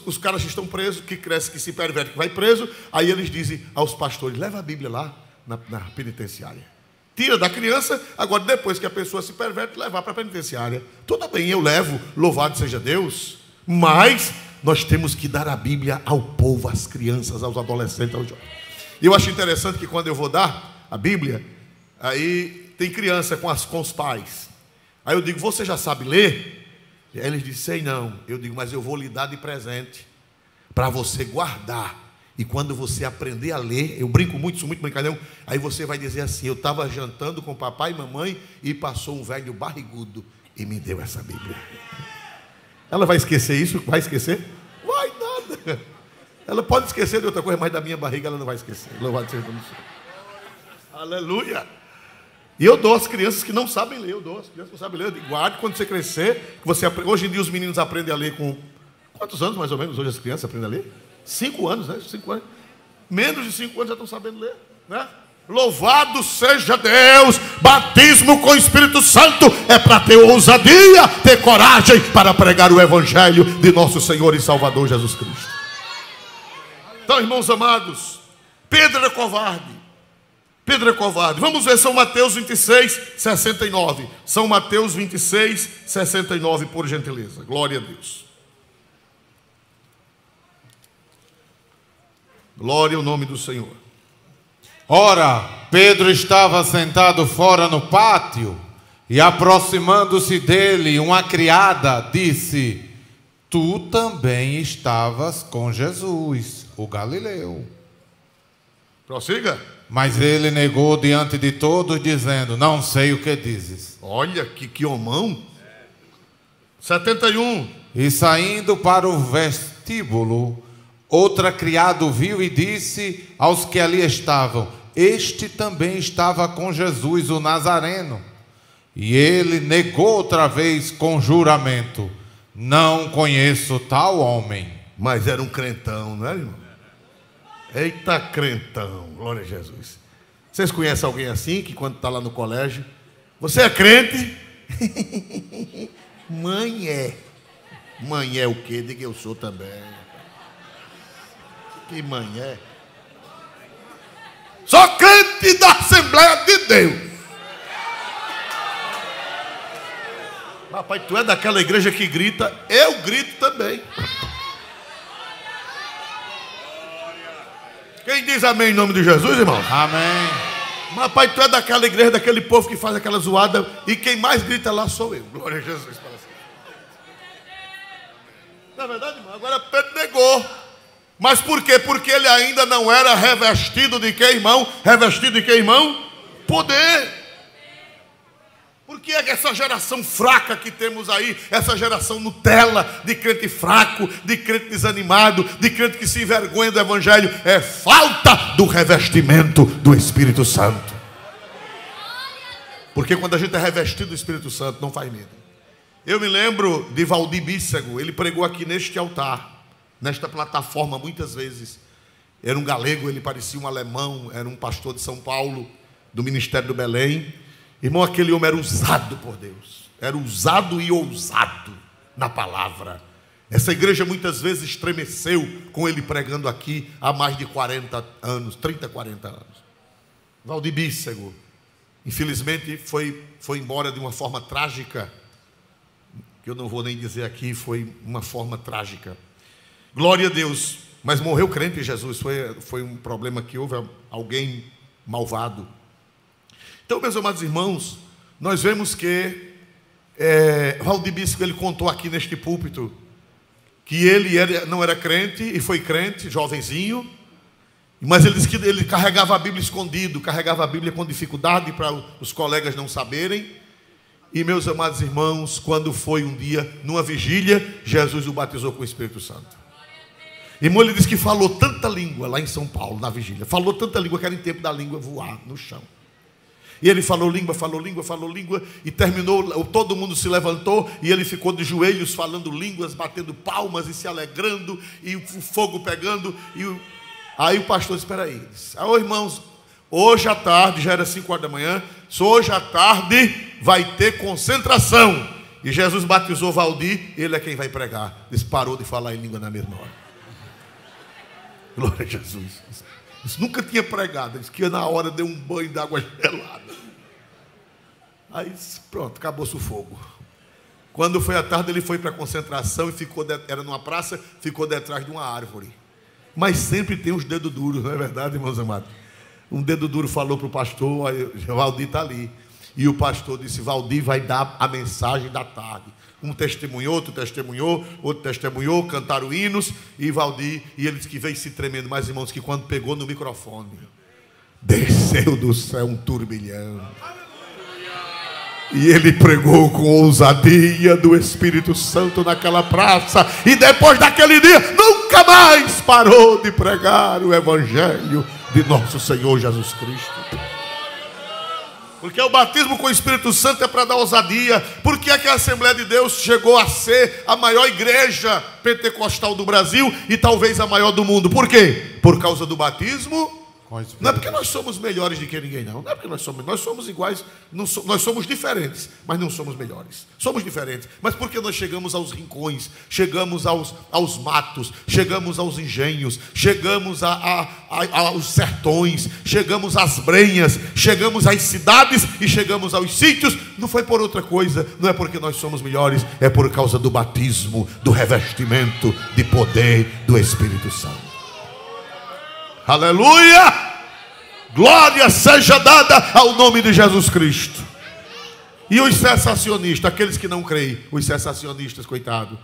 os caras estão presos, que cresce, que se perverte, que vai preso, aí eles dizem aos pastores, leva a Bíblia lá na penitenciária. Tira da criança, agora depois que a pessoa se perverte, levar para a penitenciária. Tudo bem, eu levo, louvado seja Deus, mas nós temos que dar a Bíblia ao povo, às crianças, aos adolescentes, aos jovens. E eu acho interessante que quando eu vou dar a Bíblia, aí tem criança com os pais. Aí eu digo, você já sabe ler? E aí eles dizem, sei não. Eu digo, mas eu vou lhe dar de presente, para você guardar. E quando você aprender a ler, eu brinco muito, sou muito brincalhão, aí você vai dizer assim, eu estava jantando com papai e mamãe e passou um velho barrigudo e me deu essa Bíblia. Ela vai esquecer isso? Vai esquecer? Vai nada. Ela pode esquecer de outra coisa, mas da minha barriga ela não vai esquecer. Louvado seja Deus. Aleluia. E eu dou às crianças que não sabem ler, as crianças que não sabem ler, eu digo, guarde quando você crescer, que você hoje em dia os meninos aprendem a ler com quantos anos mais ou menos hoje as crianças aprendem a ler? 5 anos, né? 5 anos. Menos de 5 anos já estão sabendo ler, né? Louvado seja Deus. Batismo com o Espírito Santo é para ter ousadia, ter coragem para pregar o Evangelho de nosso Senhor e Salvador Jesus Cristo. Então, irmãos amados, Pedro é covarde. Vamos ver São Mateus 26, 69. São Mateus 26, 69, por gentileza. Glória a Deus. Glória ao nome do Senhor. Ora, Pedro estava sentado fora no pátio, e aproximando-se dele, uma criada disse, tu também estavas com Jesus, o Galileu. Prossiga. Mas ele negou diante de todos, dizendo, não sei o que dizes. Olha que homão. 71. E saindo para o vestíbulo, outra criada viu e disse aos que ali estavam, este também estava com Jesus, o Nazareno. E ele negou outra vez com juramento, não conheço tal homem. Mas era um crentão, não é, irmão? Eita crentão, glória a Jesus. Vocês conhecem alguém assim, que quando está lá no colégio, você é crente? Mãe é. Mãe é o quê? Diga eu sou também. Que mãe é? Sou crente da Assembleia de Deus. Rapaz, tu é daquela igreja que grita, eu grito também. Quem diz amém em nome de Jesus, irmão? Amém. Rapaz, tu é daquela igreja, daquele povo que faz aquela zoada, e quem mais grita lá sou eu. Glória a Jesus. Na verdade, irmão, agora Pedro negou. Mas por quê? Porque ele ainda não era revestido de quê, irmão? Revestido de quê, irmão? Poder. Por que é que essa geração fraca que temos aí, essa geração Nutella, de crente fraco, de crente desanimado, de crente que se envergonha do Evangelho, é falta do revestimento do Espírito Santo. Porque quando a gente é revestido do Espírito Santo, não faz medo. Eu me lembro de Valdir Bícego, ele pregou aqui neste altar, nesta plataforma muitas vezes. Era um galego, ele parecia um alemão, era um pastor de São Paulo, do Ministério do Belém. Irmão, aquele homem era usado por Deus. Era usado e ousado na palavra. Essa igreja muitas vezes estremeceu com ele pregando aqui há mais de 40 anos, 30, 40 anos. Valdir Bícego, infelizmente, foi embora de uma forma trágica, que eu não vou nem dizer aqui, foi uma forma trágica. Glória a Deus, mas morreu crente em Jesus, foi um problema que houve alguém malvado. Então, meus amados irmãos, nós vemos que Valdir Bícego, ele contou aqui neste púlpito que ele não era crente e foi crente, jovenzinho, mas ele disse que ele carregava a Bíblia escondido, carregava a Bíblia com dificuldade para os colegas não saberem. E, meus amados irmãos, quando foi um dia, numa vigília, Jesus o batizou com o Espírito Santo. Irmão, ele disse que falou tanta língua lá em São Paulo, na vigília, falou tanta língua que era em tempo da língua voar no chão. E ele falou língua, e terminou, todo mundo se levantou, e ele ficou de joelhos, falando línguas, batendo palmas e se alegrando, e o fogo pegando. Aí o pastor disse, espera aí, irmãos, hoje à tarde, já era 5 horas da manhã, hoje à tarde vai ter concentração. E Jesus batizou Valdir, ele é quem vai pregar. Ele parou de falar em língua na mesma hora. Glória a Jesus. Isso nunca tinha pregado. Disse que na hora deu um banho de água gelada. Aí pronto, acabou-se o fogo. Quando foi à tarde, ele foi para a concentração e era numa praça, ficou detrás de uma árvore. Mas sempre tem os dedos duros, não é verdade, irmãos amados? Um dedo duro falou para o pastor, Valdir está ali. E o pastor disse, Valdir vai dar a mensagem da tarde. Um testemunhou, outro testemunhou, cantaram hinos, e Valdir, e ele disse que veio se tremendo, mais irmãos, que quando pegou no microfone, desceu do céu um turbilhão. E ele pregou com ousadia do Espírito Santo naquela praça, e depois daquele dia, nunca mais parou de pregar o Evangelho de nosso Senhor Jesus Cristo. Porque o batismo com o Espírito Santo é para dar ousadia. Por que é que a Assembleia de Deus chegou a ser a maior igreja pentecostal do Brasil e talvez a maior do mundo? Por quê? Por causa do batismo. Não é porque nós somos melhores do que ninguém, não. Não é porque nós somos iguais, nós somos diferentes, mas não somos melhores. Somos diferentes, mas porque nós chegamos aos rincões, chegamos aos matos, chegamos aos engenhos, chegamos aos sertões, chegamos às brenhas, chegamos às cidades e chegamos aos sítios. Não foi por outra coisa, não é porque nós somos melhores, é por causa do batismo, do revestimento de poder do Espírito Santo. Aleluia! Glória seja dada ao nome de Jesus Cristo. E os sensacionistas, aqueles que não creem, os sensacionistas, coitado,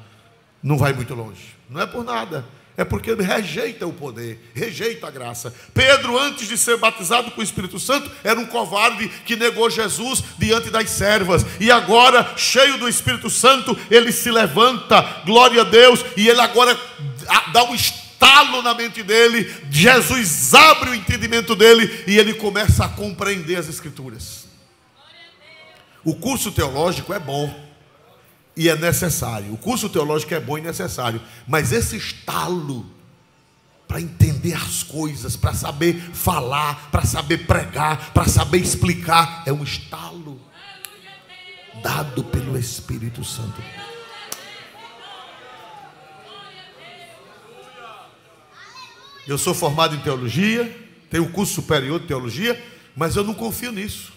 não vai muito longe. Não é por nada, é porque ele rejeita o poder, rejeita a graça. Pedro, antes de ser batizado com o Espírito Santo, era um covarde que negou Jesus diante das servas. E agora, cheio do Espírito Santo, ele se levanta, glória a Deus, e ele agora dá um estalo na mente dele. Jesus abre o entendimento dele e ele começa a compreender as Escrituras. O curso teológico é bom e é necessário. O curso teológico é bom e necessário, mas esse estalo para entender as coisas, para saber falar, para saber pregar, para saber explicar, é um estalo dado pelo Espírito Santo. Eu sou formado em teologia, tenho um curso superior de teologia, mas eu não confio nisso.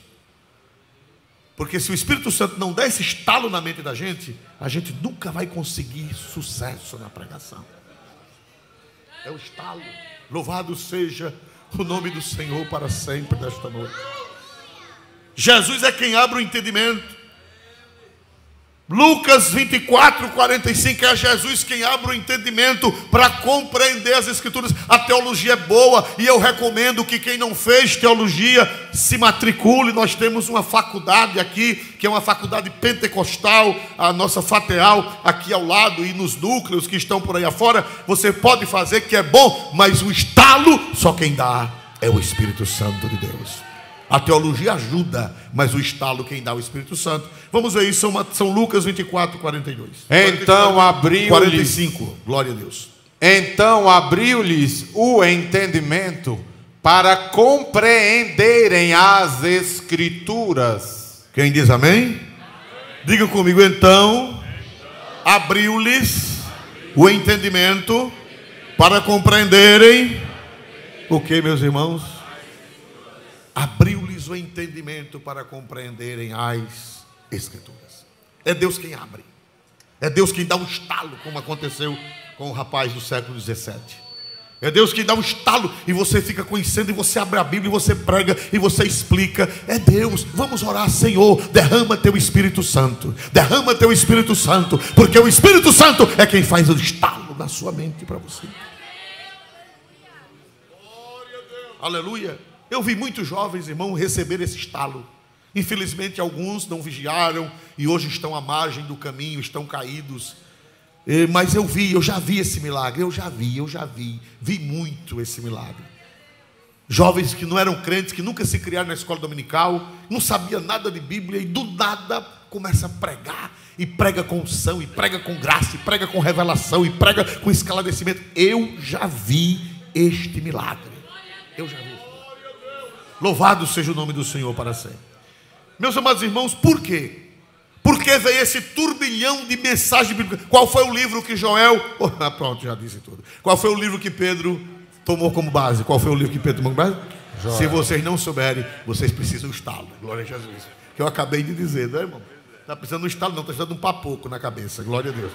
Porque se o Espírito Santo não der esse estalo na mente da gente, a gente nunca vai conseguir sucesso na pregação. É o estalo. Louvado seja o nome do Senhor para sempre nesta noite. Jesus é quem abre o entendimento. Lucas 24, 45, é Jesus quem abre o entendimento para compreender as Escrituras. A teologia é boa e eu recomendo que quem não fez teologia se matricule. Nós temos uma faculdade aqui, que é uma faculdade pentecostal, a nossa FATEAL aqui ao lado, e nos núcleos que estão por aí afora. Você pode fazer, que é bom, mas o estalo só quem dá é o Espírito Santo de Deus. A teologia ajuda, mas o estalo quem dá é o Espírito Santo. Vamos ver isso, São Lucas 24, 42. Então abriu-lhes 45, glória a Deus. Então abriu-lhes o entendimento para compreenderem as Escrituras. Quem diz amém? Diga comigo, então abriu-lhes o entendimento para compreenderem o que, meus irmãos? Abriu-lhes o entendimento para compreenderem as Escrituras. É Deus quem abre. É Deus quem dá um estalo, como aconteceu com o rapaz do século 17. É Deus quem dá um estalo e você fica conhecendo, e você abre a Bíblia, e você prega, e você explica. É Deus. Vamos orar: Senhor, derrama teu Espírito Santo. Derrama teu Espírito Santo, porque o Espírito Santo é quem faz o estalo na sua mente para você. Aleluia. Eu vi muitos jovens, irmão, receber esse estalo. Infelizmente alguns não vigiaram e hoje estão à margem do caminho, estão caídos. Mas eu já vi esse milagre. Eu já vi muito esse milagre. Jovens que não eram crentes, que nunca se criaram na escola dominical, não sabia nada de Bíblia, e do nada começa a pregar, e prega com unção, e prega com graça, e prega com revelação, e prega com esclarecimento. Eu já vi este milagre. Eu já vi. Louvado seja o nome do Senhor para sempre. Meus amados irmãos, por quê? Porque veio esse turbilhão de mensagem bíblica. Qual foi o livro que Joel... pronto, já disse tudo. Qual foi o livro que Pedro tomou como base? Qual foi o livro que Pedro tomou como base? Joel. Se vocês não souberem, vocês precisam estalo. Glória a Jesus. Que eu acabei de dizer, não é, irmão? Está precisando de um estalo, não. Está precisando de um papoco na cabeça. Glória a Deus.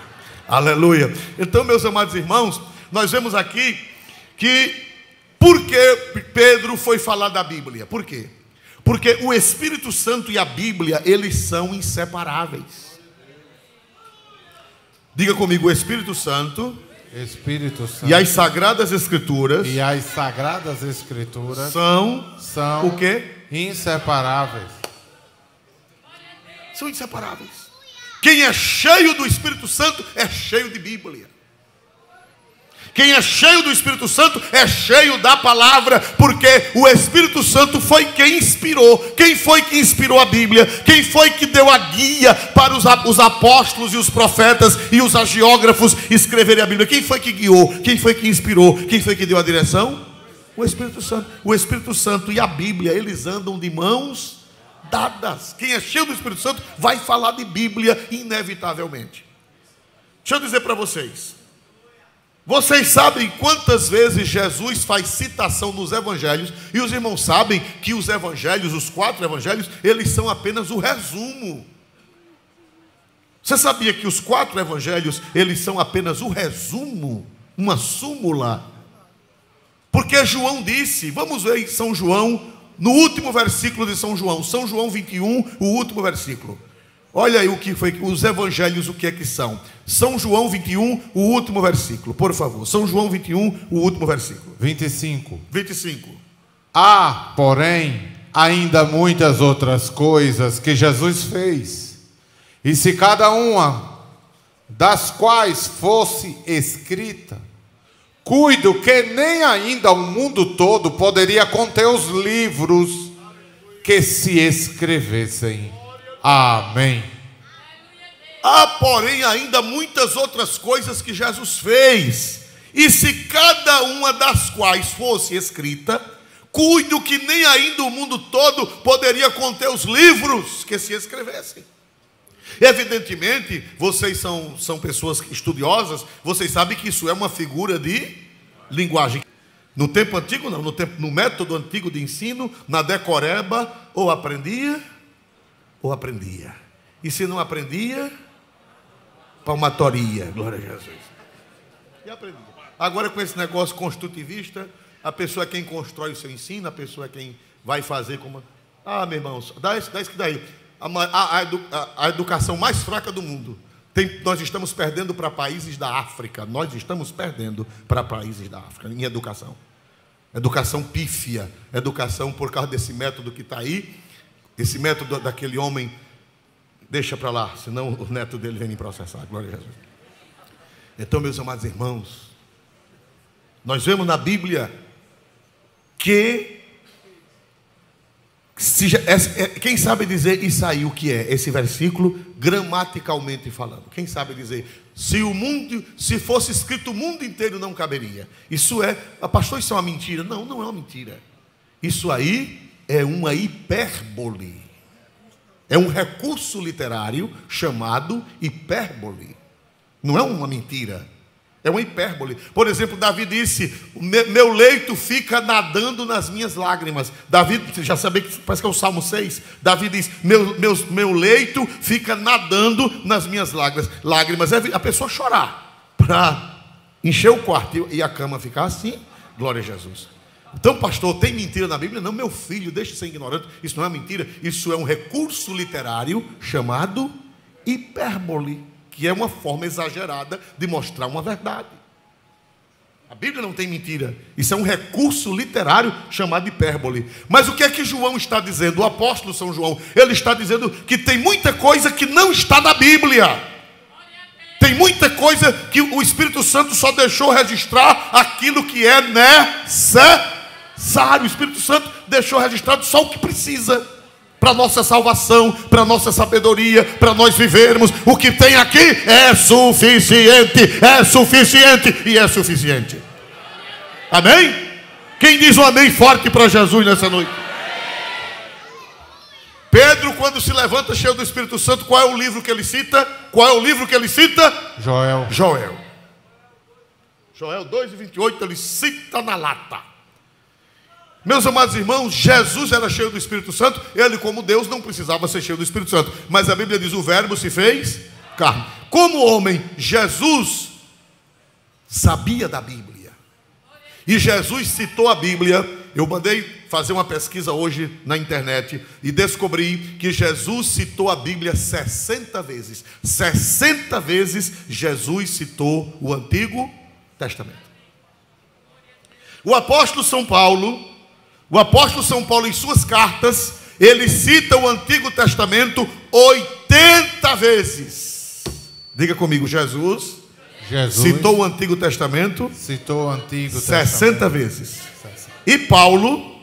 Aleluia. Então, meus amados irmãos, nós vemos aqui que... Por que Pedro foi falar da Bíblia? Por quê? Porque o Espírito Santo e a Bíblia, eles são inseparáveis. Diga comigo: o Espírito Santo e as Sagradas Escrituras, são o quê? Inseparáveis. São inseparáveis. Quem é cheio do Espírito Santo é cheio de Bíblia. Quem é cheio do Espírito Santo é cheio da palavra, porque o Espírito Santo foi quem inspirou. Quem foi que inspirou a Bíblia? Quem foi que deu a guia para os apóstolos e os profetas e os agiógrafos escreverem a Bíblia? Quem foi que guiou? Quem foi que inspirou? Quem foi que deu a direção? O Espírito Santo. O Espírito Santo e a Bíblia, eles andam de mãos dadas. Quem é cheio do Espírito Santo vai falar de Bíblia inevitavelmente. Deixa eu dizer para vocês. Vocês sabem quantas vezes Jesus faz citação nos evangelhos, e os irmãos sabem que os evangelhos, os 4 evangelhos, eles são apenas o resumo. Você sabia que os 4 evangelhos, eles são apenas o resumo, uma súmula? Porque João disse, vamos ver em São João, no último versículo de São João 21, o último versículo. Olha aí o que foi, os evangelhos, o que é que são. São João 21, o último versículo, por favor. São João 21, o último versículo. 25. Há, porém, ainda muitas outras coisas que Jesus fez. E se cada uma das quais fosse escrita, cuido que nem ainda o mundo todo poderia conter os livros que se escrevessem. Amém. Há, porém, ainda muitas outras coisas que Jesus fez, e se cada uma das quais fosse escrita, cuido que nem ainda o mundo todo poderia conter os livros que se escrevessem. Evidentemente, vocês são pessoas estudiosas, vocês sabem que isso é uma figura de linguagem. No tempo antigo não, no método antigo de ensino, na decoreba, ou aprendia, e se não aprendia, palmatoria, glória a Jesus. E aprendia. Agora com esse negócio construtivista, a pessoa é quem constrói o seu ensino, a pessoa é quem vai fazer como... Ah, meu irmão, dá isso que daí. a educação mais fraca do mundo. Nós estamos perdendo para países da África. Nós estamos perdendo para países da África em educação. Educação pífia. Educação por causa desse método que está aí. Esse método daquele homem. Deixa para lá, senão o neto dele vem me processar. Glória a Jesus. Então, meus amados irmãos, nós vemos na Bíblia que quem sabe dizer isso aí, o que é esse versículo, gramaticalmente falando? Quem sabe dizer? Se fosse escrito o mundo inteiro não caberia. Isso é, pastor, isso é uma mentira? Não, não é uma mentira. Isso aí é uma hipérbole. É um recurso literário chamado hipérbole. Não é uma mentira. É uma hipérbole. Por exemplo, Davi disse: meu leito fica nadando nas minhas lágrimas. Davi, você já sabe que parece que é o Salmo 6. Davi diz: meu leito fica nadando nas minhas lágrimas. É a pessoa chorar para encher o quarto e a cama ficar assim. Glória a Jesus. Então, pastor, tem mentira na Bíblia? Não, meu filho, deixe de ser ignorante. Isso não é mentira. Isso é um recurso literário chamado hipérbole, que é uma forma exagerada de mostrar uma verdade. A Bíblia não tem mentira. Isso é um recurso literário chamado hipérbole. Mas o que é que João está dizendo? O apóstolo São João, ele está dizendo que tem muita coisa que não está na Bíblia. Tem muita coisa que o Espírito Santo só deixou registrar aquilo que é necessário. O Espírito Santo deixou registrado só o que precisa para nossa salvação, para nossa sabedoria, para nós vivermos. O que tem aqui é suficiente e é suficiente. Amém? Quem diz um amém forte para Jesus nessa noite? Pedro, quando se levanta cheio do Espírito Santo, qual é o livro que ele cita? Qual é o livro que ele cita? Joel. Joel 2:28, ele cita na lata. Meus amados irmãos, Jesus era cheio do Espírito Santo. Ele, como Deus, não precisava ser cheio do Espírito Santo. Mas a Bíblia diz: o verbo se fez carne. Como homem, Jesus sabia da Bíblia. E Jesus citou a Bíblia. Eu mandei fazer uma pesquisa hoje na internet e descobri que Jesus citou a Bíblia 60 vezes. 60 vezes Jesus citou o Antigo Testamento. O apóstolo São Paulo, em suas cartas, ele cita o Antigo Testamento 80 vezes. Diga comigo: Jesus citou o Antigo Testamento 60 vezes. E Paulo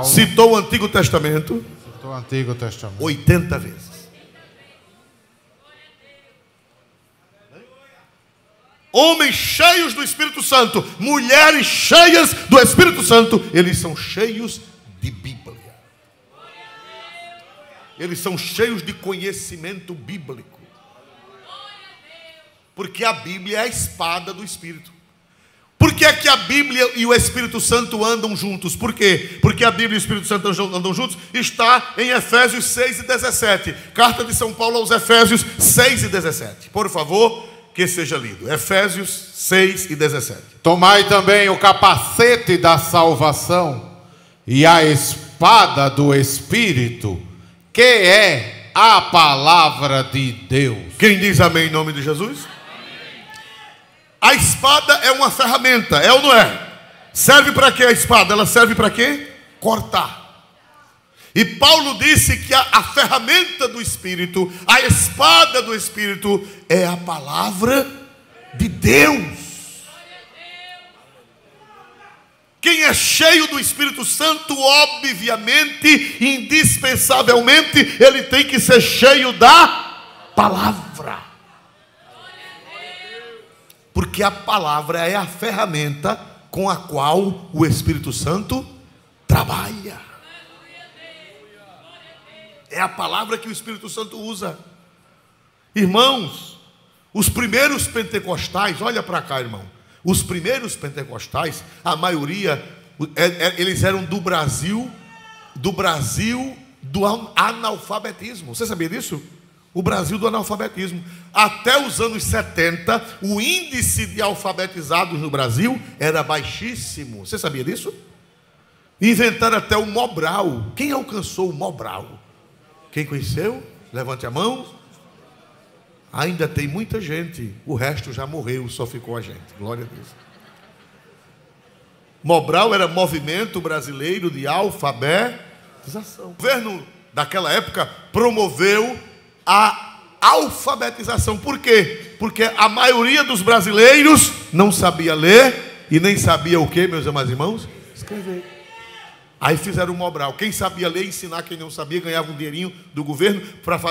citou o Antigo Testamento 80 vezes. Homens cheios do Espírito Santo, mulheres cheias do Espírito Santo, eles são cheios de Bíblia. Eles são cheios de conhecimento bíblico. Porque a Bíblia é a espada do Espírito. Por que é que a Bíblia e o Espírito Santo andam juntos? Por quê? Porque a Bíblia e o Espírito Santo andam juntos. Está em Efésios 6:17. Carta de São Paulo aos Efésios 6:17. Por favor, que seja lido. Efésios 6:17. Tomai também o capacete da salvação e a espada do Espírito, que é a palavra de Deus. Quem diz amém em nome de Jesus? A espada é uma ferramenta, é ou não é? Serve para quê a espada? Ela serve para quê? Cortar. E Paulo disse que a ferramenta do Espírito, a espada do Espírito, é a palavra de Deus. Quem é cheio do Espírito Santo, obviamente, indispensavelmente, ele tem que ser cheio da palavra. Porque a palavra é a ferramenta com a qual o Espírito Santo trabalha. É a palavra que o Espírito Santo usa. Irmãos, os primeiros pentecostais, olha para cá, irmão. Os primeiros pentecostais, a maioria, eles eram do Brasil do analfabetismo. Você sabia disso? O Brasil do analfabetismo. Até os anos 70, o índice de alfabetizados no Brasil era baixíssimo. Você sabia disso? Inventaram até o Mobral. Quem alcançou o Mobral? Quem conheceu? Levante a mão. Ainda tem muita gente. O resto já morreu, só ficou a gente. Glória a Deus. Mobral era Movimento Brasileiro de Alfabetização. O governo daquela época promoveu a alfabetização. Por quê? Porque a maioria dos brasileiros não sabia ler e nem sabia o quê, meus amados irmãos? Escrever. Aí fizeram o Mobral. Quem sabia ler, ensinar quem não sabia, ganhava um dinheirinho do governo.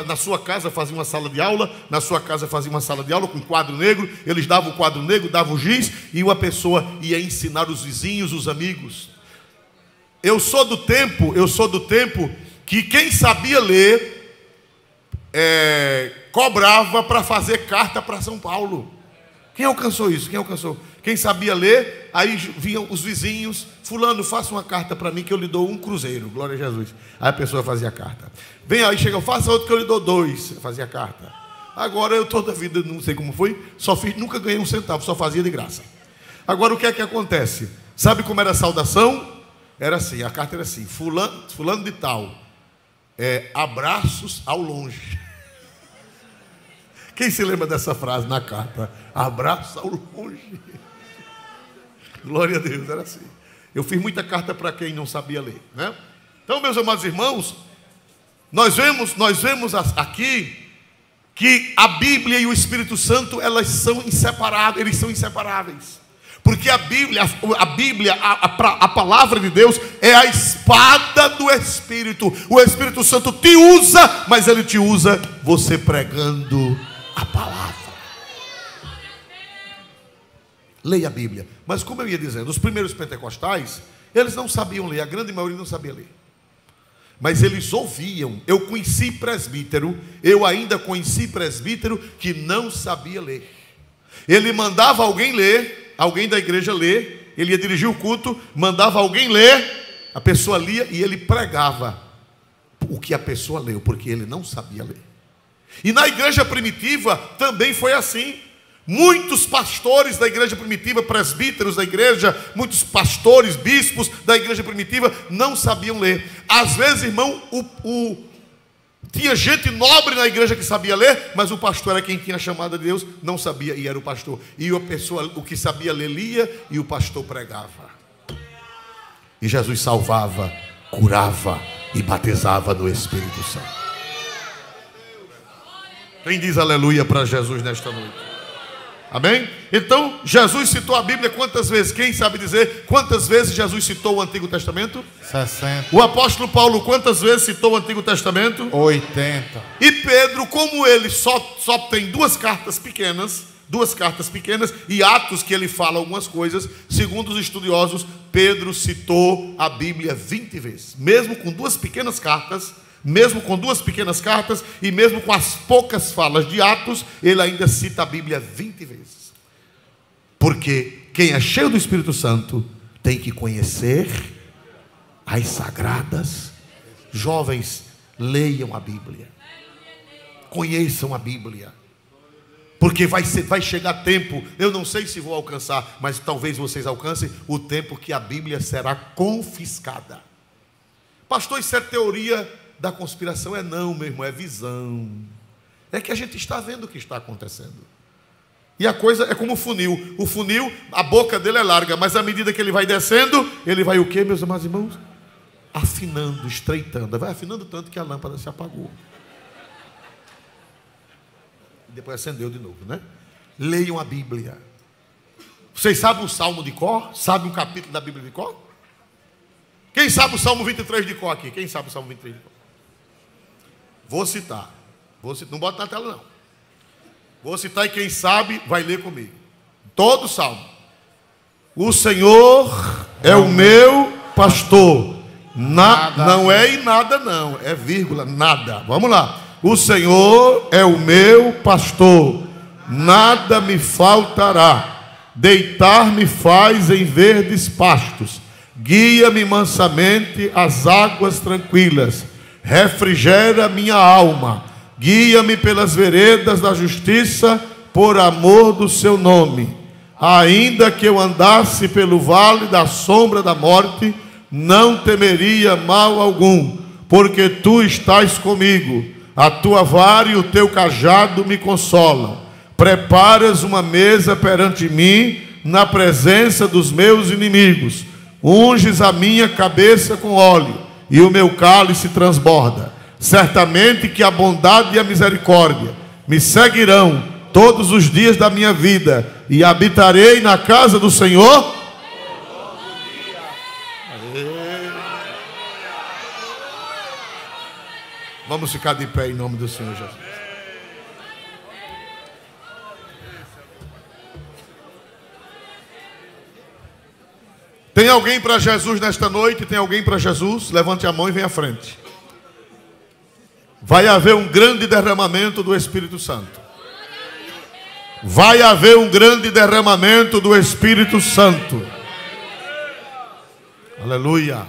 Na sua casa fazia uma sala de aula. Na sua casa fazia uma sala de aula com quadro negro. Eles davam o quadro negro, davam o giz. E uma pessoa ia ensinar os vizinhos, os amigos. Eu sou do tempo que quem sabia ler cobrava para fazer carta para São Paulo. Quem alcançou isso? Quem alcançou? Quem sabia ler, aí vinham os vizinhos, fulano, faça uma carta para mim que eu lhe dou 1 cruzeiro, glória a Jesus. Aí a pessoa fazia a carta. Vem aí, chega, faça outro que eu lhe dou 2, fazia a carta. Agora eu toda a vida, não sei como foi, nunca ganhei 1 centavo, só fazia de graça. Agora o que é que acontece? Sabe como era a saudação? Era assim, a carta era assim, fulano de tal, abraços ao longe. Quem se lembra dessa frase na carta? Abraços ao longe. Glória a Deus, era assim. Eu fiz muita carta para quem não sabia ler, né? Então, meus amados irmãos, nós vemos aqui que a Bíblia e o Espírito Santo, eles são inseparáveis. Porque a Bíblia, a palavra de Deus é a espada do Espírito. O Espírito Santo te usa, mas ele te usa você pregando a palavra. Leia a Bíblia. Mas como eu ia dizendo, os primeiros pentecostais, eles não sabiam ler, a grande maioria não sabia ler. Mas eles ouviam. Eu ainda conheci presbítero que não sabia ler. Ele mandava alguém ler, alguém da igreja ler, ele ia dirigir o culto, mandava alguém ler, a pessoa lia e ele pregava o que a pessoa leu, porque ele não sabia ler. E na igreja primitiva também foi assim. Muitos pastores da igreja primitiva, presbíteros da igreja, muitos pastores, bispos da igreja primitiva não sabiam ler. Às vezes, irmão, tinha gente nobre na igreja que sabia ler, mas o pastor era quem tinha a chamada de Deus, não sabia e era o pastor. E a pessoa, o que sabia ler, lia e o pastor pregava. E Jesus salvava, curava e batizava no Espírito Santo. Quem diz aleluia para Jesus nesta noite? Amém? Então, Jesus citou a Bíblia quantas vezes? Quem sabe dizer quantas vezes Jesus citou o Antigo Testamento? 60. O apóstolo Paulo quantas vezes citou o Antigo Testamento? 80. E Pedro, como ele só tem duas cartas pequenas, e Atos que ele fala algumas coisas, segundo os estudiosos, Pedro citou a Bíblia 20 vezes. Mesmo com duas pequenas cartas e mesmo com as poucas falas de Atos, ele ainda cita a Bíblia 20 vezes. Porque quem é cheio do Espírito Santo tem que conhecer as sagradas. Jovens, leiam a Bíblia. Conheçam a Bíblia. Porque vai chegar tempo, eu não sei se vou alcançar, mas talvez vocês alcancem o tempo que a Bíblia será confiscada. Pastor, isso é teoria da conspiração? Não, meu irmão, é visão. É que a gente está vendo o que está acontecendo. E a coisa é como o funil. O funil, a boca dele é larga, mas à medida que ele vai descendo, ele vai o quê, meus amados irmãos? Afinando, estreitando. Vai afinando tanto que a lâmpada se apagou. E depois acendeu de novo, né? Leiam a Bíblia. Vocês sabem o Salmo de cor? Sabem um capítulo da Bíblia de cor? Quem sabe o Salmo 23 de cor aqui? Quem sabe o Salmo 23 de cor? Vou citar. Não bota na tela não. Vou citar e quem sabe vai ler comigo. Todo o Salmo. O Senhor é o meu pastor. Não é e nada não. É vírgula, nada. Vamos lá. O Senhor é o meu pastor. Nada me faltará. Deitar-me faz em verdes pastos. Guia-me mansamente às águas tranquilas. Refrigera minha alma. Guia-me pelas veredas da justiça, por amor do seu nome. Ainda que eu andasse pelo vale da sombra da morte, não temeria mal algum, porque tu estás comigo. A tua vara e o teu cajado me consolam. Preparas uma mesa perante mim, na presença dos meus inimigos. Unges a minha cabeça com óleo, e o meu cálice transborda. Certamente que a bondade e a misericórdia me seguirão todos os dias da minha vida, e habitarei na casa do Senhor. Vamos ficar de pé em nome do Senhor Jesus. Tem alguém para Jesus nesta noite? Tem alguém para Jesus? Levante a mão e venha à frente. Vai haver um grande derramamento do Espírito Santo. Vai haver um grande derramamento do Espírito Santo. Aleluia.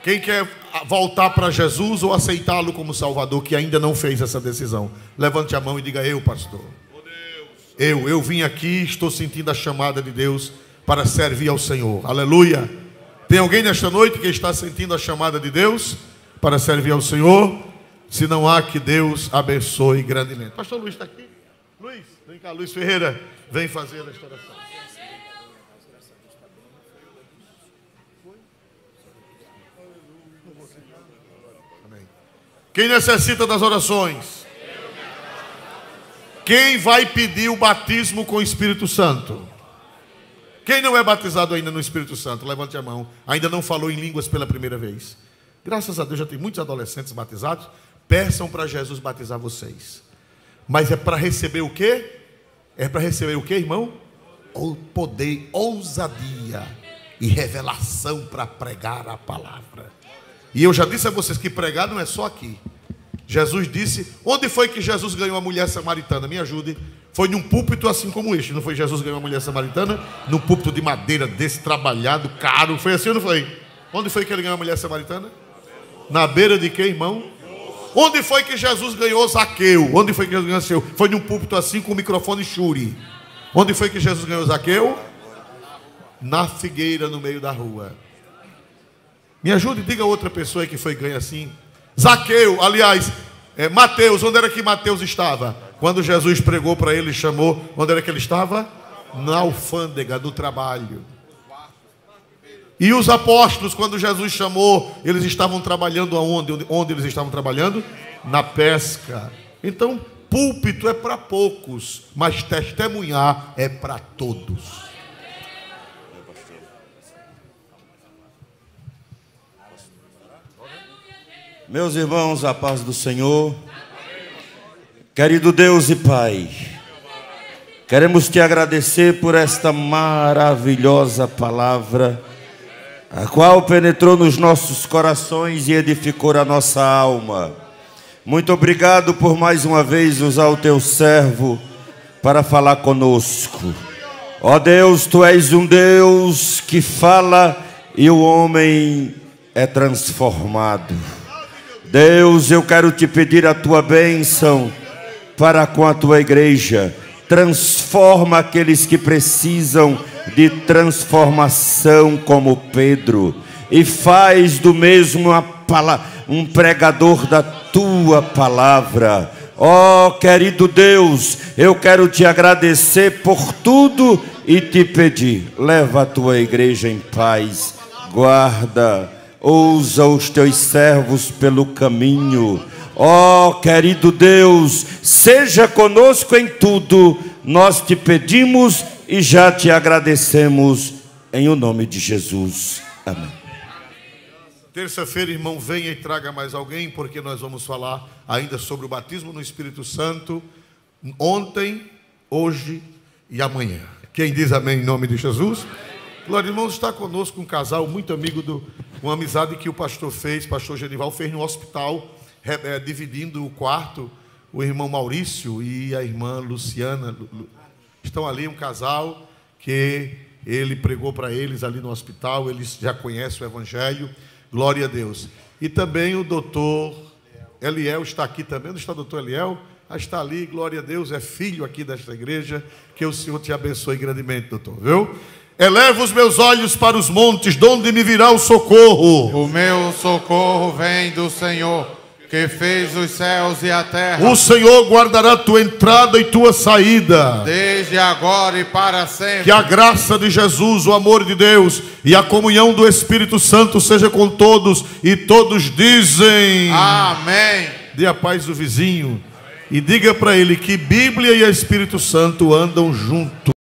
Quem quer voltar para Jesus ou aceitá-lo como Salvador, que ainda não fez essa decisão, levante a mão e diga: eu, pastor. Eu vim aqui, estou sentindo a chamada de Deus para servir ao Senhor. Aleluia. Tem alguém nesta noite que está sentindo a chamada de Deus para servir ao Senhor? Se não há, que Deus abençoe grandemente. Pastor Luiz está aqui? Luiz, vem cá. Luiz Ferreira, vem fazer esta oração. Quem necessita das orações? Quem vai pedir o batismo com o Espírito Santo? Quem não é batizado ainda no Espírito Santo? Levante a mão. Ainda não falou em línguas pela primeira vez. Graças a Deus já tem muitos adolescentes batizados. Peçam para Jesus batizar vocês. Mas é para receber o quê? É para receber o quê, irmão? O poder, ousadia e revelação para pregar a palavra. E eu já disse a vocês que pregar não é só aqui. Jesus disse, onde foi que Jesus ganhou a mulher samaritana? Me ajude. Foi num púlpito assim como este. Não foi Jesus ganhou a mulher samaritana? Num púlpito de madeira desse, trabalhado, caro. Foi assim ou não foi? Onde foi que ele ganhou a mulher samaritana? Na beira de quê, irmão? Onde foi que Jesus ganhou Zaqueu? Onde foi que Jesus ganhou Zaqueu? Foi num púlpito assim com o microfone Shuri. Onde foi que Jesus ganhou Zaqueu? Na figueira, no meio da rua. Me ajude, diga a outra pessoa aí que foi ganha assim. Zaqueu, aliás, Mateus, onde era que Mateus estava? Quando Jesus pregou para ele, chamou, onde era que ele estava? Na alfândega do trabalho. E os apóstolos, quando Jesus chamou, eles estavam trabalhando aonde? Onde eles estavam trabalhando? Na pesca. Então, púlpito é para poucos, mas testemunhar é para todos. Meus irmãos, a paz do Senhor. Querido Deus e Pai, queremos te agradecer por esta maravilhosa palavra, a qual penetrou nos nossos corações e edificou a nossa alma. Muito obrigado por mais uma vez usar o teu servo para falar conosco. Ó Deus, tu és um Deus que fala e o homem é transformado. Deus, eu quero te pedir a tua bênção para com a tua igreja. Transforma aqueles que precisam de transformação, como Pedro, e faz do mesmo um pregador da tua palavra. Ó querido Deus, eu quero te agradecer por tudo e te pedir, leva a tua igreja em paz, guarda, usa os teus servos pelo caminho. Ó querido Deus, seja conosco em tudo, nós te pedimos e já te agradecemos, em o nome de Jesus. Amém. Terça-feira, irmão, venha e traga mais alguém, porque nós vamos falar ainda sobre o batismo no Espírito Santo, ontem, hoje e amanhã. Quem diz amém em nome de Jesus? Glória, irmãos, está conosco um casal muito amigo, uma amizade que o pastor fez, pastor Genival fez no hospital, dividindo o quarto, o irmão Maurício e a irmã Luciana, estão ali, um casal que ele pregou para eles ali no hospital, eles já conhecem o Evangelho, glória a Deus. E também o doutor Eliel está aqui também, onde está o doutor Eliel? Está ali, glória a Deus, é filho aqui desta igreja, que o Senhor te abençoe grandemente, doutor, viu? Eleva os meus olhos para os montes, de onde me virá o socorro? O meu socorro vem do Senhor, que fez os céus e a terra. O Senhor guardará tua entrada e tua saída, desde agora e para sempre. Que a graça de Jesus, o amor de Deus e a comunhão do Espírito Santo seja com todos, e todos dizem amém. Dê a paz do vizinho e diga para ele que Bíblia e Espírito Santo andam juntos.